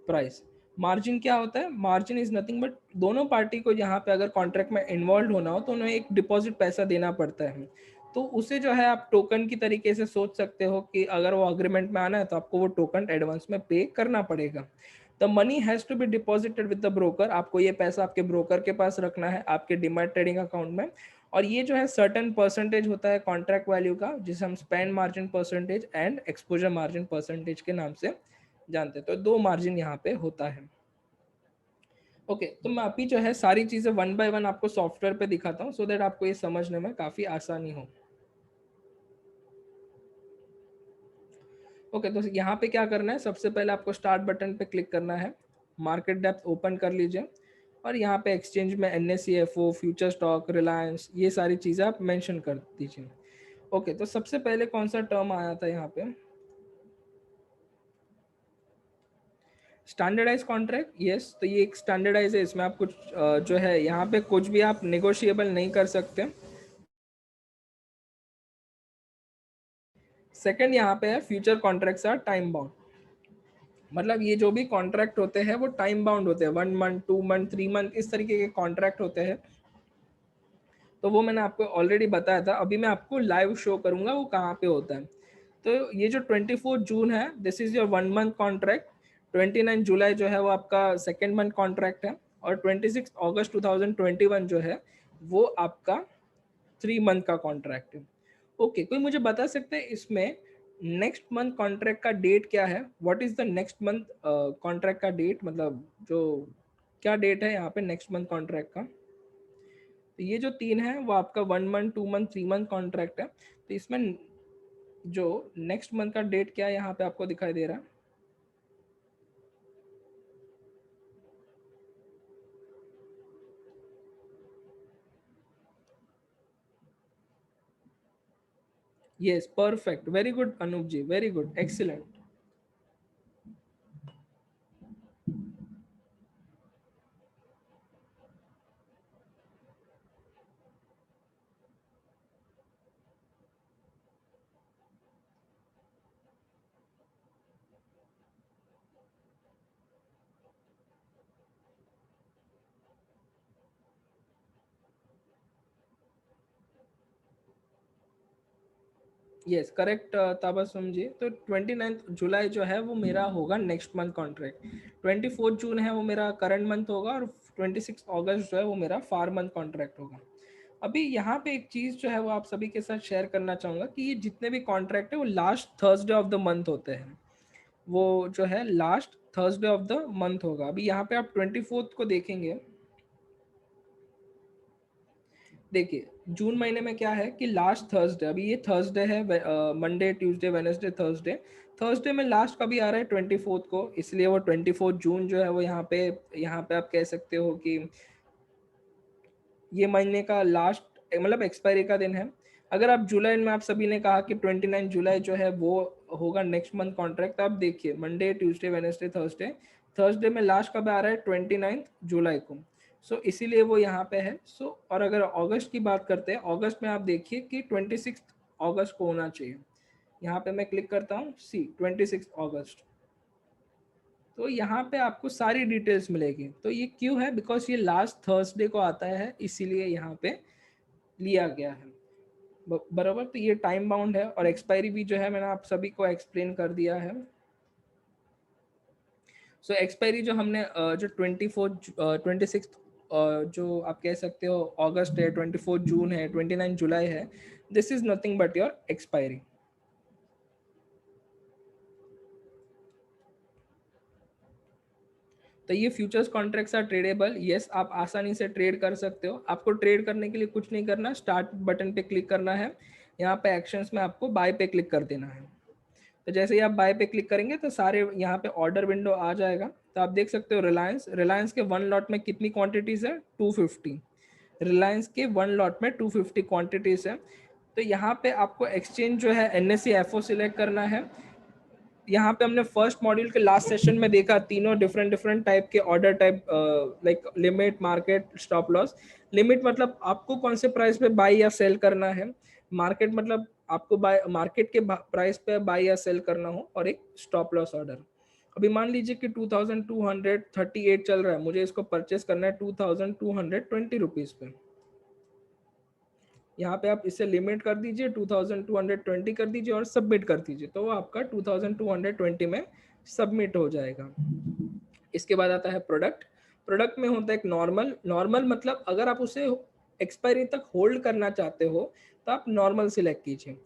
price. Margin क्या होता है? मार्जिन इज नथिंग बट दोनों पार्टी को यहाँ पे अगर कॉन्ट्रैक्ट में इन्वॉल्व होना हो तो उन्हें एक डिपॉजिट पैसा देना पड़ता है. तो उसे जो है आप टोकन की तरीके से सोच सकते हो कि अगर वो अग्रीमेंट में आना है तो आपको वो टोकन एडवांस में पे करना पड़ेगा. The money has to be deposited with the broker. आपको ये पैसा आपके ब्रोकर के पास रखना है आपके डीमैट ट्रेडिंग अकाउंट में. और ये जो है सर्टेन परसेंटेज होता है कॉन्ट्रैक्ट वैल्यू का, जिसे हम spend margin percentage and exposure margin percentage के नाम से जानते हैं. तो दो मार्जिन यहाँ पे होता है. ओके तो मैं अभी जो है सारी चीज़ें वन बाय वन आपको सॉफ्टवेयर पे दिखाता हूँ सो दैट आपको ये समझने में काफ़ी आसानी हो. ओके तो यहाँ पे क्या करना है, सबसे पहले आपको स्टार्ट बटन पे क्लिक करना है. मार्केट डेप्थ ओपन कर लीजिए और यहाँ पे एक्सचेंज में NSE FO, future stock, Reliance, ये सारी चीज़ें आप मेंशन कर दीजिए. ओके तो सबसे पहले कौन सा टर्म आया था यहाँ पे? Standardise contract. यस तो ये एक स्टैंडर्डाइज है, इसमें आप कुछ जो है यहाँ पे कुछ भी आप नेगोशिएबल नहीं कर सकते. सेकंड यहाँ पे है future contracts are time bound. मतलब ये जो भी कॉन्ट्रैक्ट होते हैं वो टाइम बाउंड होते हैं, 1 मंथ 2 मंथ 3 मंथ इस तरीके के कॉन्ट्रैक्ट होते हैं. तो वो मैंने आपको ऑलरेडी बताया था, अभी मैं आपको लाइव शो करूंगा वो कहाँ पे होता है. तो ये जो 24 जून है this is your 1 month contract. 29 जुलाई जो है वो आपका सेकेंड मंथ कॉन्ट्रैक्ट है. और 26 अगस्त 2021 जो है वो आपका 3 मंथ का कॉन्ट्रैक्ट है. ओके कोई मुझे बता सकते हैं इसमें नेक्स्ट मंथ कॉन्ट्रैक्ट का डेट क्या है? What is the next month contract का डेट, मतलब जो क्या डेट है यहाँ पे नेक्स्ट मंथ कॉन्ट्रैक्ट का? तो ये जो तीन है वो आपका 1 मंथ 2 मंथ 3 मंथ कॉन्ट्रैक्ट है. तो इसमें जो नेक्स्ट मंथ का डेट क्या है यहाँ पे आपको दिखाई दे रहा है? Yes perfect, very good Anoop ji, very good, excellent. Yes correct Tabassum ji. तो 29 जुलाई जो है वो मेरा होगा नेक्स्ट मंथ कॉन्ट्रैक्ट. 24 जून है वो मेरा करंट मंथ होगा. और 26 अगस्त जो है वो मेरा फार मंथ कॉन्ट्रैक्ट होगा. अभी यहाँ पे एक चीज़ जो है वो आप सभी के साथ शेयर करना चाहूँगा कि ये जितने भी कॉन्ट्रैक्ट है वो last Thursday of the month होते हैं. वो जो है last Thursday of the month होगा. अभी यहाँ पे आप 24 को देखेंगे. देखिए जून महीने में क्या है कि लास्ट थर्सडे, अभी ये थर्सडे है, Monday Tuesday Wednesday Thursday. Thursday में लास्ट कभी आ रहा है 24 को, इसलिए वो 24 जून जो है वो यहाँ पे आप कह सकते हो कि ये महीने का लास्ट मतलब एक्सपायरी का दिन है. अगर आप जुलाई में आप सभी ने कहा कि 29 जुलाई जो है वो होगा नेक्स्ट मंथ कॉन्ट्रैक्ट, तो आप देखिए Monday Tuesday Wednesday Thursday. Thursday में लास्ट कब आ रहा है? 29 जुलाई को. सो इसीलिए वो यहाँ पे है. सो और अगर अगस्त की बात करते हैं, अगस्त में आप देखिए कि 26 अगस्त को होना चाहिए. यहाँ पे मैं क्लिक करता हूँ, सी 26 अगस्त. तो यहाँ पे आपको सारी डिटेल्स मिलेगी. तो ये क्यों है? बिकॉज ये लास्ट थर्सडे को आता है, इसीलिए यहाँ पे लिया गया है. बराबर. तो ये टाइम बाउंड है और एक्सपायरी भी जो है मैंने आप सभी को एक्सप्लेन कर दिया है. सो एक्सपायरी जो हमने जो 26 जो आप कह सकते हो अगस्त है, 24 जून है, 29 जुलाई है, this is nothing but your expiry. तो ये futures contracts are tradable. Yes आप आसानी से ट्रेड कर सकते हो. आपको ट्रेड करने के लिए कुछ नहीं करना, स्टार्ट बटन पे क्लिक करना है. यहाँ पे एक्शंस में आपको बाय पे क्लिक कर देना है. तो जैसे ही आप बाय पे क्लिक करेंगे तो सारे यहाँ पे ऑर्डर विंडो आ जाएगा। तो आप देख सकते हो रिलायंस रिलायंस के वन लॉट में कितनी क्वांटिटीज है, 250। रिलायंस के वन लॉट में 250 क्वांटिटीज है। तो यहाँ पे आपको एक्सचेंज जो है NSE FO सिलेक्ट करना है। यहाँ पे हमने फर्स्ट मॉड्यूल के लास्ट सेशन में देखा तीनों डिफरेंट डिफरेंट टाइप के order type, like limit, market, stop loss. Limit मतलब आपको कौन से प्राइस पे बाय या सेल करना है, मार्केट मतलब आपको बाय मार्केट के प्राइस पे बाय या सेल करना हो, और एक स्टॉप लॉस ऑर्डर। अभी मान लीजिए कि 2238 चल रहा है, मुझे इसको परचेस करना है 2220 रुपीज पे। यहाँ पे आप इसे लिमिट कर दीजिए, 2220 कर दीजिए और सबमिट कर दीजिए, तो वो आपका 2220 में सबमिट हो जाएगा। इसके बाद आता है प्रोडक्ट। प्रोडक्ट में होता है एक नॉर्मल। नॉर्मल मतलब अगर आप उसे एक्सपायरी तक होल्ड करना चाहते हो तो आप नॉर्मल सिलेक्ट कीजिए।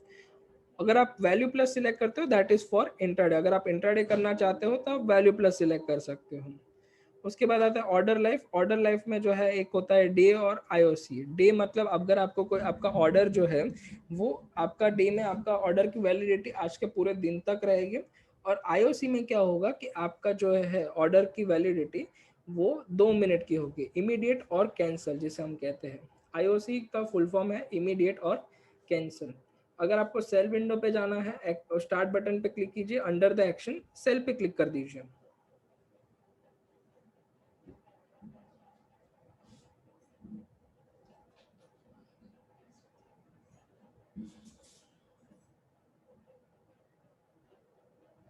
अगर आप वैल्यू प्लस सिलेक्ट करते हो दैट इज फॉर इंट्राडे। अगर आप इंट्राडे करना चाहते हो तो आप वैल्यू प्लस सिलेक्ट कर सकते हो। उसके बाद आता है ऑर्डर लाइफ। ऑर्डर लाइफ में जो है एक होता है डे और आईओसी। डे मतलब अगर आपको कोई आपका ऑर्डर जो है वो आपका डे में आपका ऑर्डर की वैलिडिटी आज के पूरे दिन तक रहेगी। और आईओसी में क्या होगा कि आपका जो है ऑर्डर की वैलिडिटी वो 2 मिनट की होगी, इमीडिएट और कैंसिल जिसे हम कहते हैं। आईओसी का फुल फॉर्म है इमीडिएट और कैंसिल। अगर आपको सेल विंडो पे जाना है, स्टार्ट बटन पे क्लिक कीजिए, अंडर द एक्शन सेल पे क्लिक कर दीजिए।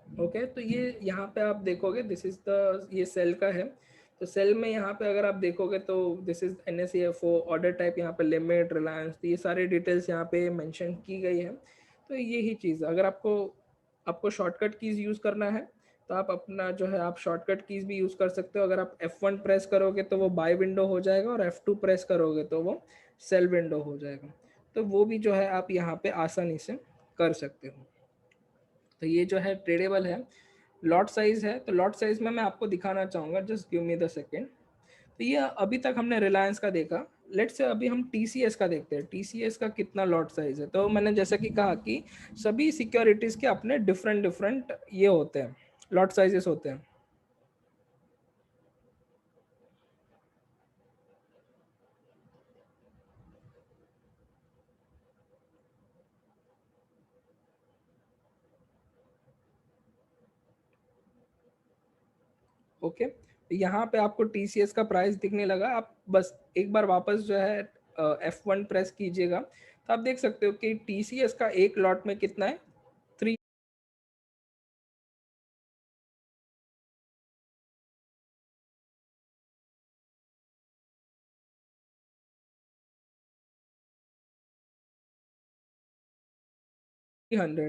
ओके तो ये यहाँ पे आप देखोगे दिस इज द, ये सेल का है। तो सेल में यहाँ पे अगर आप देखोगे तो this is NSE FO order type, यहाँ पे लिमिट, रिलायंस, तो ये सारी डिटेल्स यहाँ पे मेंशन की गई है। तो यही चीज़ अगर आपको आपको शॉर्टकट कीज़ यूज़ करना है तो आप अपना जो है आप शॉर्टकट कीज़ भी यूज़ कर सकते हो। अगर आप F1 प्रेस करोगे तो वो बाय विंडो हो जाएगा और F2 प्रेस करोगे तो वो सेल विंडो हो जाएगा। तो वो भी जो है आप यहाँ पे आसानी से कर सकते हो। तो ये जो है ट्रेडेबल है। लॉट साइज है, तो लॉट साइज में मैं आपको दिखाना चाहूँगा, just give me the second. तो ये अभी तक हमने रिलायंस का देखा। लेट्स से अभी हम TCS का देखते हैं, TCS का कितना लॉट साइज है। तो मैंने जैसा कि कहा कि सभी सिक्योरिटीज़ के अपने डिफरेंट डिफरेंट ये होते हैं, लॉट साइजेस होते हैं। ओके तो यहाँ पे आपको TCS का प्राइस दिखने लगा। आप बस एक बार वापस जो है F1 प्रेस कीजिएगा तो आप देख सकते हो कि TCS का एक लॉट में कितना है, 300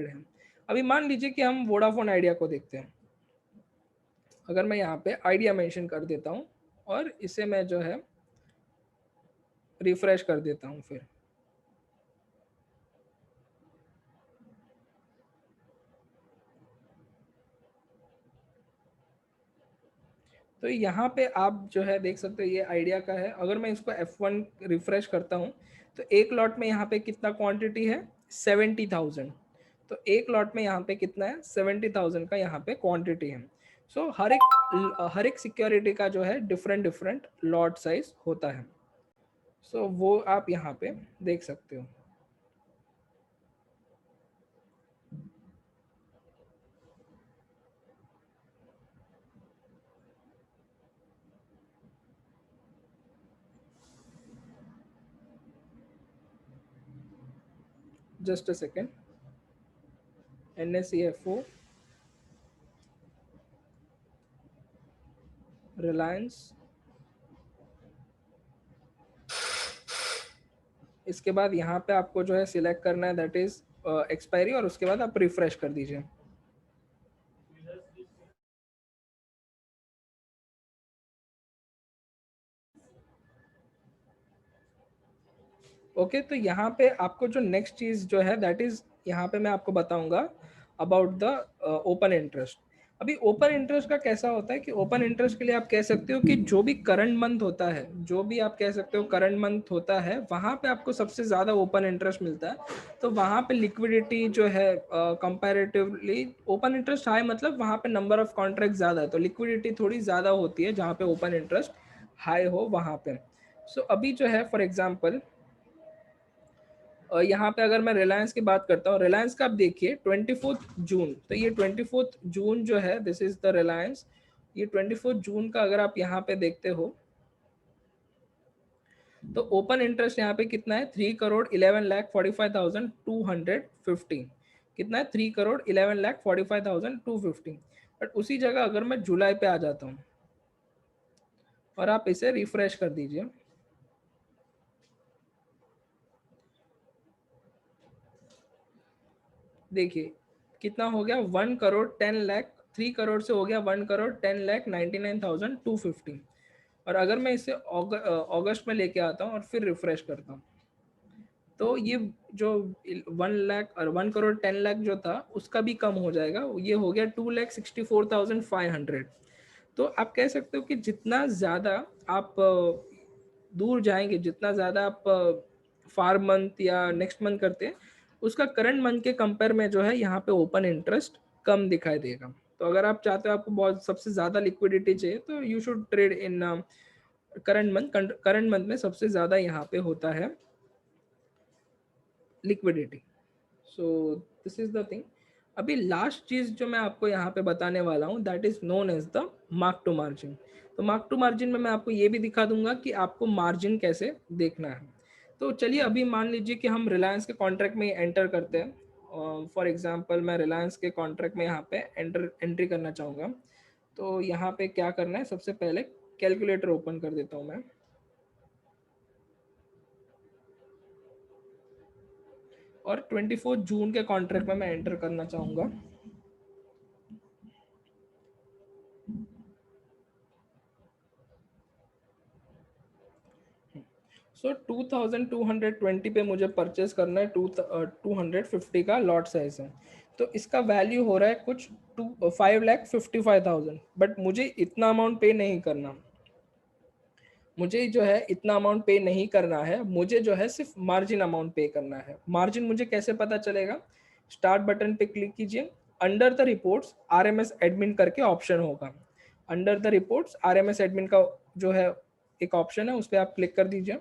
है। अभी मान लीजिए कि हम वोडाफोन आइडिया को देखते हैं। अगर मैं यहाँ पे आइडिया मेंशन कर देता हूँ और इसे मैं जो है रिफ्रेश कर देता हूँ फिर, तो यहाँ पे आप जो है देख सकते हो ये आइडिया का है। अगर मैं इसको F1 रिफ्रेश करता हूँ तो एक लॉट में यहाँ पे कितना क्वांटिटी है, 70,000। तो एक लॉट में यहाँ पे कितना है, 70,000 का यहाँ पे क्वांटिटी है। सो हर एक सिक्योरिटी का जो है डिफरेंट डिफरेंट लॉट साइज होता है। सो वो आप यहाँ पे देख सकते हो। Just a second, NSE FO, Reliance, इसके बाद यहाँ पे आपको जो है सिलेक्ट करना है दैट इज एक्सपायरी, और उसके बाद आप रिफ्रेश कर दीजिए। ओके तो यहाँ पे आपको जो नेक्स्ट चीज जो है दैट इज, यहाँ पे मैं आपको बताऊंगा अबाउट द ओपन इंटरेस्ट। अभी ओपन इंटरेस्ट का कैसा होता है कि ओपन इंटरेस्ट के लिए आप कह सकते हो कि जो भी करंट मंथ होता है, जो भी आप कह सकते हो करंट मंथ होता है, वहां पे आपको सबसे ज़्यादा ओपन इंटरेस्ट मिलता है। तो वहां पे लिक्विडिटी जो है कंपैरेटिवली ओपन इंटरेस्ट हाई, मतलब वहां पे नंबर ऑफ कॉन्ट्रैक्ट ज़्यादा है, तो लिक्विडिटी थोड़ी ज़्यादा होती है जहाँ पे ओपन इंटरेस्ट हाई हो वहाँ पे। सो अभी जो है फॉर एग्जाम्पल यहाँ पे अगर मैं रिलायंस की बात करता हूँ, रिलायंस का आप देखिए 24 जून, तो ये 24 जून जो है, दिस इज द रिलायंस। ये 24 जून का अगर आप यहाँ पे देखते हो तो ओपन इंटरेस्ट यहाँ पे कितना है, 3,11,45,215। कितना है, 3,11,45,215। बट उसी जगह अगर मैं जुलाई पे आ जाता हूँ और आप इसे रिफ्रेश कर दीजिए, देखिए कितना हो गया, 1,10,00,000, 3 करोड़ से हो गया 1,10,99,215। और अगर मैं इसे अगस्त में लेके आता हूँ और फिर रिफ्रेश करता हूँ, तो ये जो 1 लाख और 1,10,00,000 जो था उसका भी कम हो जाएगा, ये हो गया 2,64,500। तो आप कह सकते हो कि जितना ज़्यादा आप दूर जाएंगे, जितना ज़्यादा आप फार मंथ या नेक्स्ट मंथ करते हैं, उसका करंट मंथ के कंपेयर में जो है यहाँ पे ओपन इंटरेस्ट कम दिखाई देगा। तो अगर आप चाहते हो आपको बहुत सबसे ज़्यादा लिक्विडिटी चाहिए, तो you should trade in current month. Current month में सबसे ज़्यादा यहाँ पे होता है liquidity. So this is the thing. अभी लास्ट चीज जो मैं आपको यहाँ पे बताने वाला हूँ, that is known as the mark to margin. तो मार्क टू मार्जिन में मैं आपको ये भी दिखा दूंगा कि आपको मार्जिन कैसे देखना है। तो चलिए अभी मान लीजिए कि हम रिलायंस के कॉन्ट्रैक्ट में एंटर करते हैं। फॉर एग्जांपल मैं रिलायंस के कॉन्ट्रैक्ट में यहाँ पे एंट्री करना चाहूँगा। तो यहाँ पे क्या करना है, सबसे पहले कैलकुलेटर ओपन कर देता हूँ मैं, और 24 जून के कॉन्ट्रैक्ट में मैं एंटर करना चाहूँगा। सो 2220 पे मुझे परचेस करना है, 250 का लॉट साइज है। तो इसका वैल्यू हो रहा है कुछ 5,55,000। बट मुझे इतना अमाउंट पे नहीं करना, मुझे जो है इतना अमाउंट पे नहीं करना है, मुझे जो है सिर्फ मार्जिन अमाउंट पे करना है। मार्जिन मुझे कैसे पता चलेगा, स्टार्ट बटन पे क्लिक कीजिए, under the reports RMS admin करके ऑप्शन होगा। Under the reports RMS admin का जो है एक ऑप्शन है, उस पर आप क्लिक कर दीजिए।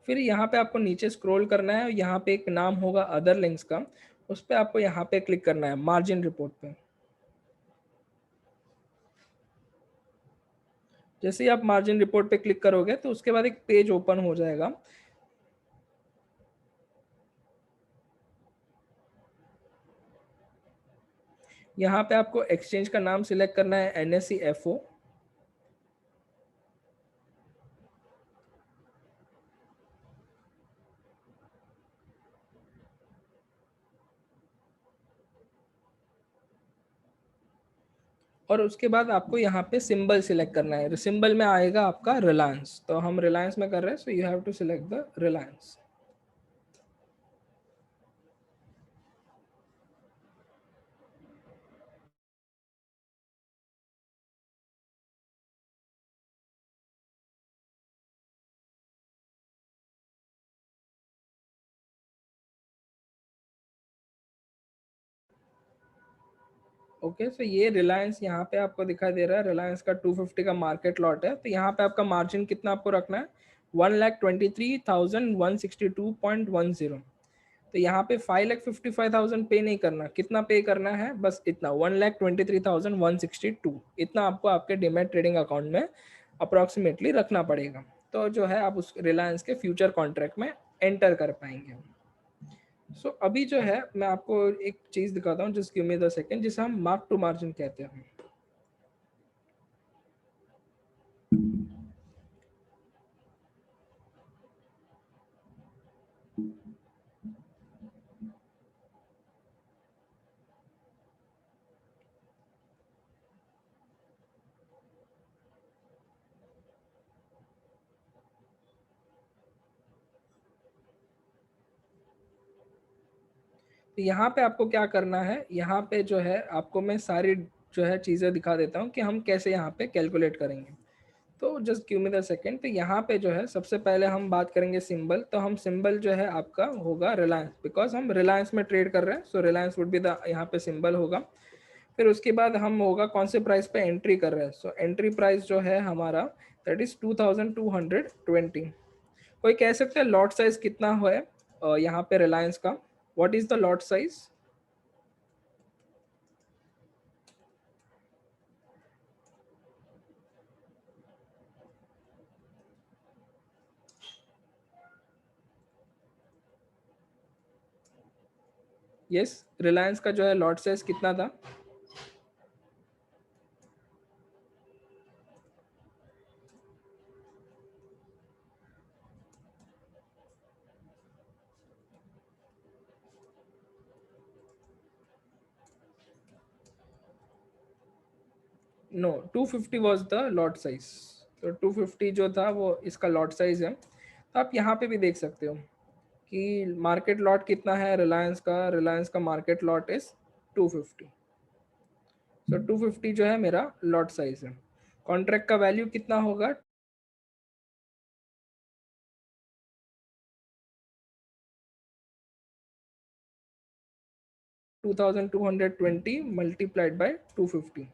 फिर यहाँ पे आपको नीचे स्क्रॉल करना है, यहाँ पे एक नाम होगा अदर लिंक्स का, उस पर आपको यहाँ पे क्लिक करना है मार्जिन रिपोर्ट पे। जैसे ही आप मार्जिन रिपोर्ट पे क्लिक करोगे तो उसके बाद एक पेज ओपन हो जाएगा। यहाँ पे आपको एक्सचेंज का नाम सिलेक्ट करना है, एनएससी एफओ। और उसके बाद आपको यहाँ पे सिंबल सिलेक्ट करना है, सिंबल में आएगा आपका रिलायंस, तो हम रिलायंस में कर रहे हैं, so you have to select the Reliance. Okay, so ये रिलायंस यहाँ पे आपको दिखाई दे रहा है, रिलायंस का 250 का मार्केट लॉट है। तो यहाँ पे आपका मार्जिन कितना आपको रखना है, 1,23,162.10। तो यहाँ पे 5,55,000 पे नहीं करना, कितना पे करना है, बस इतना 1,23,162, इतना आपको आपके डीमैट ट्रेडिंग अकाउंट में अप्रोक्सीमेटली रखना पड़ेगा। तो जो है आप उस रिलायंस के फ्यूचर कॉन्ट्रैक्ट में एंटर कर पाएंगे। सो अभी जो है मैं आपको एक चीज दिखाता हूँ, just give me the second, जिसे हम मार्क टू मार्जिन कहते हैं। तो यहाँ पे आपको क्या करना है, यहाँ पे जो है आपको मैं सारी जो है चीज़ें दिखा देता हूँ कि हम कैसे यहाँ पे कैलकुलेट करेंगे। तो just give me the second. तो यहाँ पे जो है सबसे पहले हम बात करेंगे सिंबल। तो हम सिंबल जो है आपका होगा रिलायंस, बिकॉज हम रिलायंस में ट्रेड कर रहे हैं, सो रिलायंस वुड बी द यहाँ पे सिंबल होगा। फिर उसके बाद हम होगा कौन से प्राइस पे एंट्री कर रहे हैं, सो एंट्री प्राइस जो है हमारा दैट इज 2220। कोई कह सकते हैं लॉट साइज कितना है यहाँ पे रिलायंस का, what is the lot size? Yes, Reliance का जो है लॉट साइज कितना था? No, 250 was the lot size. तो 250 जो था वो इसका लॉट साइज है। तो आप यहाँ पे भी देख सकते हो कि मार्केट लॉट कितना है रिलायंस का। रिलायंस का मार्केट लॉट इज 250। तो 250 जो है मेरा लॉट साइज है। कॉन्ट्रैक्ट का वैल्यू कितना होगा? 2220 मल्टीप्लाइड बाय 250,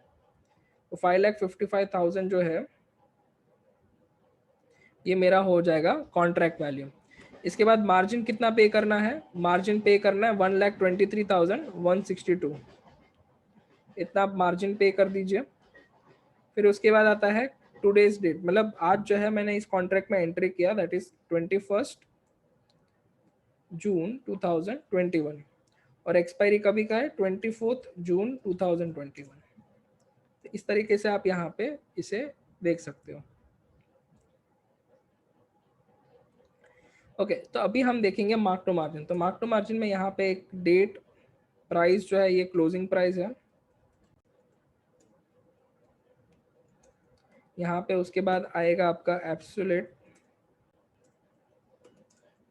तो 5,55,000 जो है ये मेरा हो जाएगा कॉन्ट्रैक्ट वैल्यू। इसके बाद मार्जिन कितना पे करना है? मार्जिन पे करना है 1,23,162, इतना आप मार्जिन पे कर दीजिए। फिर उसके बाद आता है टुडेज डेट, मतलब आज जो है मैंने इस कॉन्ट्रैक्ट में एंट्री किया, दैट इज 21 जून 2021, और एक्सपायरी कभी का है 24 जून 2021। तो इस तरीके से आप यहाँ पे इसे देख सकते हो। ओके, तो अभी हम देखेंगे मार्क टू मार्जिन। तो मार्क टू मार्जिन में यहाँ पे एक डेट, प्राइस जो है ये क्लोजिंग प्राइस है यहाँ पे। उसके बाद आएगा आपका absolute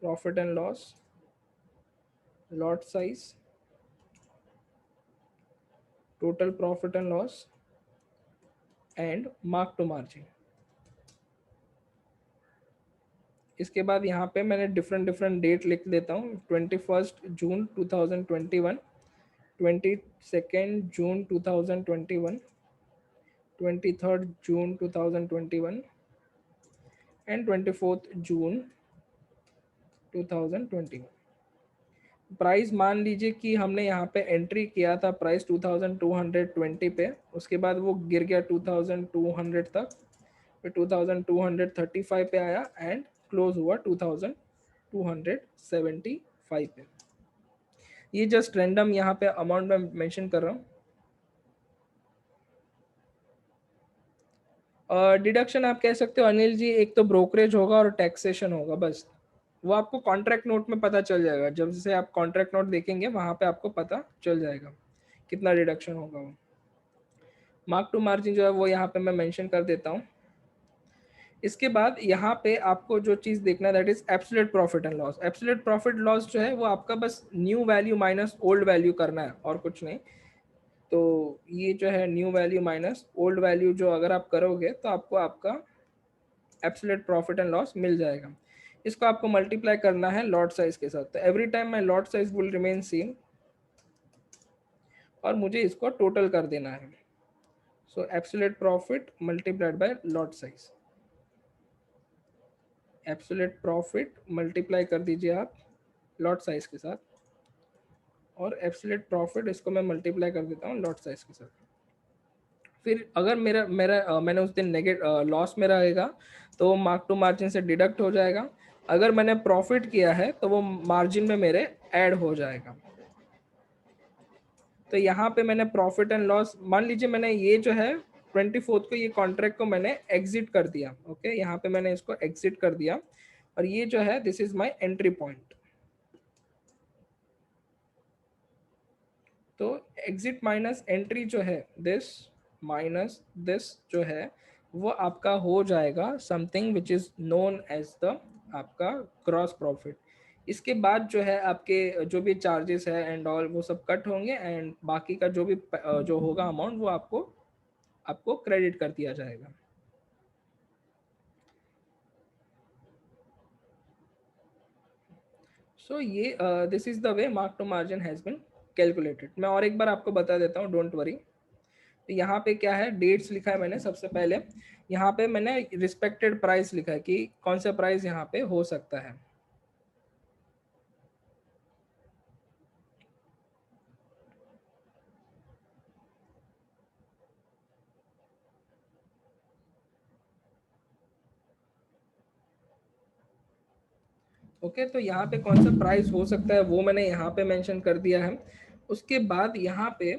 profit and loss, lot size, total profit and loss and mark to margin. इसके बाद यहाँ पे मैंने डिफरेंट डिफरेंट डेट लिख देता हूँ। 21 जून 2021, 22 जून 2021, 23 जून 2021 एंड 24 जून 2021। प्राइस मान लीजिए कि हमने यहाँ पे एंट्री किया था प्राइस 2220 पे, उसके बाद वो गिर गया 2200 तक, फिर 2235 पे आया एंड क्लोज हुआ 2275 पे। ये जस्ट रैंडम यहाँ पे अमाउंट में मेंशन कर रहा हूँ। डिडक्शन आप कह सकते हो अनिल जी, एक तो ब्रोकरेज होगा और टैक्सेशन होगा, बस वो आपको कॉन्ट्रैक्ट नोट में पता चल जाएगा। जब से आप कॉन्ट्रैक्ट नोट देखेंगे वहाँ पे आपको पता चल जाएगा कितना डिडक्शन होगा। वो मार्क टू मार्जिन जो है वो यहाँ पे मैं मेंशन कर देता हूँ। इसके बाद यहाँ पे आपको जो चीज़ देखना है that is absolute profit and loss. Absolute profit loss जो है वो आपका बस new value minus old value करना है और कुछ नहीं। तो ये जो है new value minus old value जो अगर आप करोगे तो आपको आपका एब्सोल्यूट प्रॉफिट एंड लॉस मिल जाएगा। इसको आपको मल्टीप्लाई करना है लॉट साइज के साथ। तो every time my lot size will remain same और मुझे इसको टोटल कर देना है। सो absolute profit multiplied by lot size, absolute profit multiply कर दीजिए आप लॉट साइज के साथ, और एब्सोल्यूट प्रॉफिट इसको मैं मल्टीप्लाई कर देता हूँ लॉट साइज के साथ। फिर अगर मेरा मेरा मैंने उस दिन लॉस में रहेगा तो वो मार्क टू मार्जिन से डिडक्ट हो जाएगा। अगर मैंने प्रॉफिट किया है तो वो मार्जिन में मेरे ऐड हो जाएगा। तो यहाँ पे मैंने प्रॉफिट एंड लॉस, मान लीजिए मैंने ये जो है 24 को ये कॉन्ट्रैक्ट को मैंने एग्जिट कर दिया। ओके, यहाँ पे मैंने इसको एग्जिट कर दिया और ये जो है this is my entry point. तो एग्जिट माइनस एंट्री जो है दिस माइनस दिस जो है वो आपका हो जाएगा something which is known as the आपका ग्रॉस प्रॉफिट। इसके बाद जो है आपके जो भी चार्जेस है एंड ऑल वो सब कट होंगे एंड बाकी का जो भी जो होगा अमाउंट वो आपको आपको क्रेडिट कर दिया जाएगा। सो ये this is the way mark to margin has been calculated. मैं और एक बार आपको बता देता हूँ, डोंट वरी। तो यहाँ पे क्या है, डेट्स लिखा है मैंने सबसे पहले। यहाँ पे मैंने रिस्पेक्टेड प्राइस लिखा है कि कौन सा प्राइस यहाँ पे हो सकता है। ओके, तो यहाँ पे कौन सा प्राइस हो सकता है वो मैंने यहाँ पे मेंशन कर दिया है। उसके बाद यहाँ पे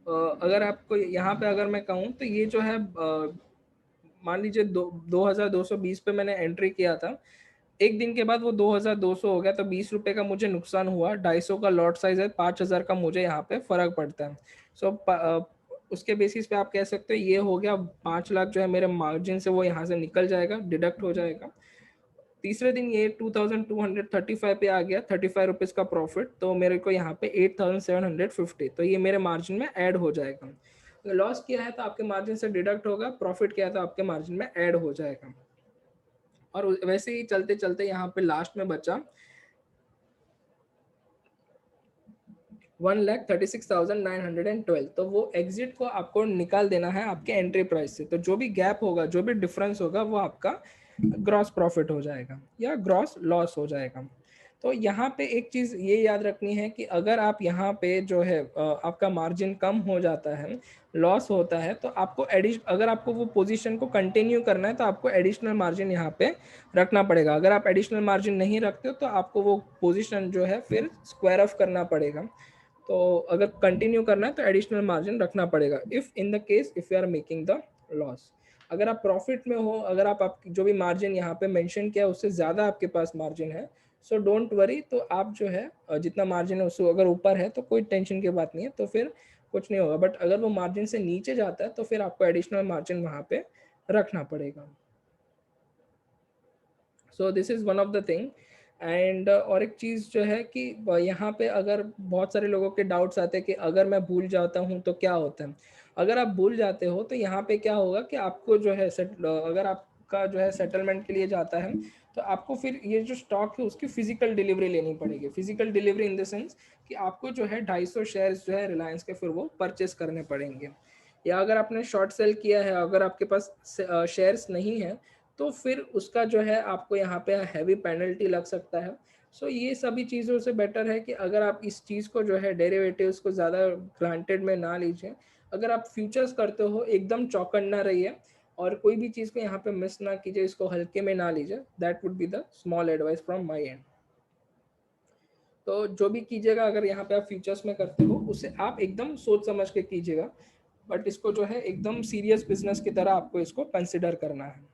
अगर आपको यहाँ पे अगर मैं कहूँ तो ये जो है मान लीजिए 2220 पे मैंने एंट्री किया था। एक दिन के बाद वो 2200 हो गया, तो 20 रुपए का मुझे नुकसान हुआ। 250 का लॉट साइज है, 5000 का मुझे यहाँ पे फर्क पड़ता है। सो उसके बेसिस पे आप कह सकते हो ये हो गया 5 लाख जो है मेरे मार्जिन से वो यहाँ से निकल जाएगा, डिडक्ट हो जाएगा। तीसरे दिन ये 2235 पे आ गया, 35 रुपीज का प्रॉफिट, तो मेरे को यहाँ पे 8750, तो ये मेरे मार्जिन में ऐड हो जाएगा। लॉस किया है तो आपके मार्जिन से डिडक्ट होगा, प्रॉफिट किया है तो आपके मार्जिन में ऐड हो जाएगा। और वैसे ही चलते चलते यहाँ पे लास्ट में बचा 1,36,912, तो वो एग्जिट को आपको निकाल देना है आपके एंट्री प्राइस से। तो जो भी गैप होगा, जो भी डिफरेंस होगा, वो आपका ग्रॉस प्रॉफिट हो जाएगा या ग्रॉस लॉस हो जाएगा। तो यहाँ पे एक चीज़ ये याद रखनी है कि अगर आप यहाँ पे जो है आपका मार्जिन कम हो जाता है, लॉस होता है, तो आपको अगर आपको वो पोजीशन को कंटिन्यू करना है तो आपको एडिशनल मार्जिन यहाँ पे रखना पड़ेगा। अगर आप एडिशनल मार्जिन नहीं रखते हो तो आपको वो पोजीशन जो है फिर स्क्वायर ऑफ करना पड़ेगा। तो अगर कंटिन्यू करना है तो एडिशनल मार्जिन रखना पड़ेगा if in the case if you are making the loss. अगर आप प्रॉफिट में हो, अगर आप जो भी मार्जिन यहाँ पे मेंशन किया उससे ज़्यादा आपके पास मार्जिन है, सो डोंट वरी। तो आप जो है जितना मार्जिन है उससे अगर ऊपर है तो कोई टेंशन की बात नहीं है, तो फिर कुछ नहीं होगा। बट अगर वो मार्जिन से नीचे जाता है तो फिर आपको एडिशनल मार्जिन वहाँ पे रखना पड़ेगा। So this is one of the thing. And और एक चीज़ जो है कि यहाँ पे अगर बहुत सारे लोगों के डाउट्स आते हैं कि अगर मैं भूल जाता हूँ तो क्या होता है। अगर आप भूल जाते हो तो यहाँ पे क्या होगा कि आपको जो है अगर आपका जो है सेटलमेंट के लिए जाता है तो आपको फिर ये जो स्टॉक है उसकी फिजिकल डिलीवरी लेनी पड़ेगी। Physical delivery in the sense कि आपको जो है 250 शेयर्स जो है रिलायंस के फिर वो परचेस करने पड़ेंगे। या अगर आपने शॉर्ट सेल किया है, अगर आपके पास शेयर्स नहीं है, तो फिर उसका जो है आपको यहाँ पे हैवी पेनल्टी लग सकता है। सो ये सभी चीज़ों से बेटर है कि अगर आप इस चीज़ को जो है डेरिवेटिव्स को ज़्यादा ग्रांटेड में ना लीजिए। अगर आप फ्यूचर्स करते हो एकदम चौकन्ना रहिए और कोई भी चीज़ को यहाँ पे मिस ना कीजिए, इसको हल्के में ना लीजिए। That would be the small advice from my and. तो जो भी कीजिएगा अगर यहाँ पे आप फ्यूचर्स में करते हो उसे आप एकदम सोच समझ के कीजिएगा। बट इसको जो है एकदम सीरियस बिजनेस की तरह आपको इसको कंसिडर करना है।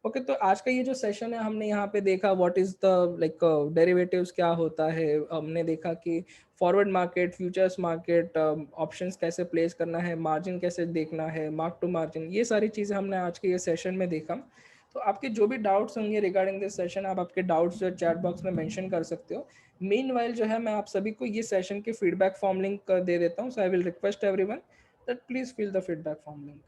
ओके, तो आज का ये जो सेशन है हमने यहाँ पे देखा what is the like derivatives क्या होता है। हमने देखा कि forward market, futures market, options कैसे प्लेस करना है, मार्जिन कैसे देखना है, मार्क टू मार्जिन, ये सारी चीज़ें हमने आज के ये सेशन में देखा। तो आपके जो भी डाउट्स होंगे रिगार्डिंग दिस सेशन, आप आपके डाउट्स जो चैट बॉक्स में मेंशन कर सकते हो। मीनवाइल जो है मैं आप सभी को ये सेशन के फीडबैक फॉर्म लिंक दे देता हूँ। So I will request everyone that please fill the feedback form link.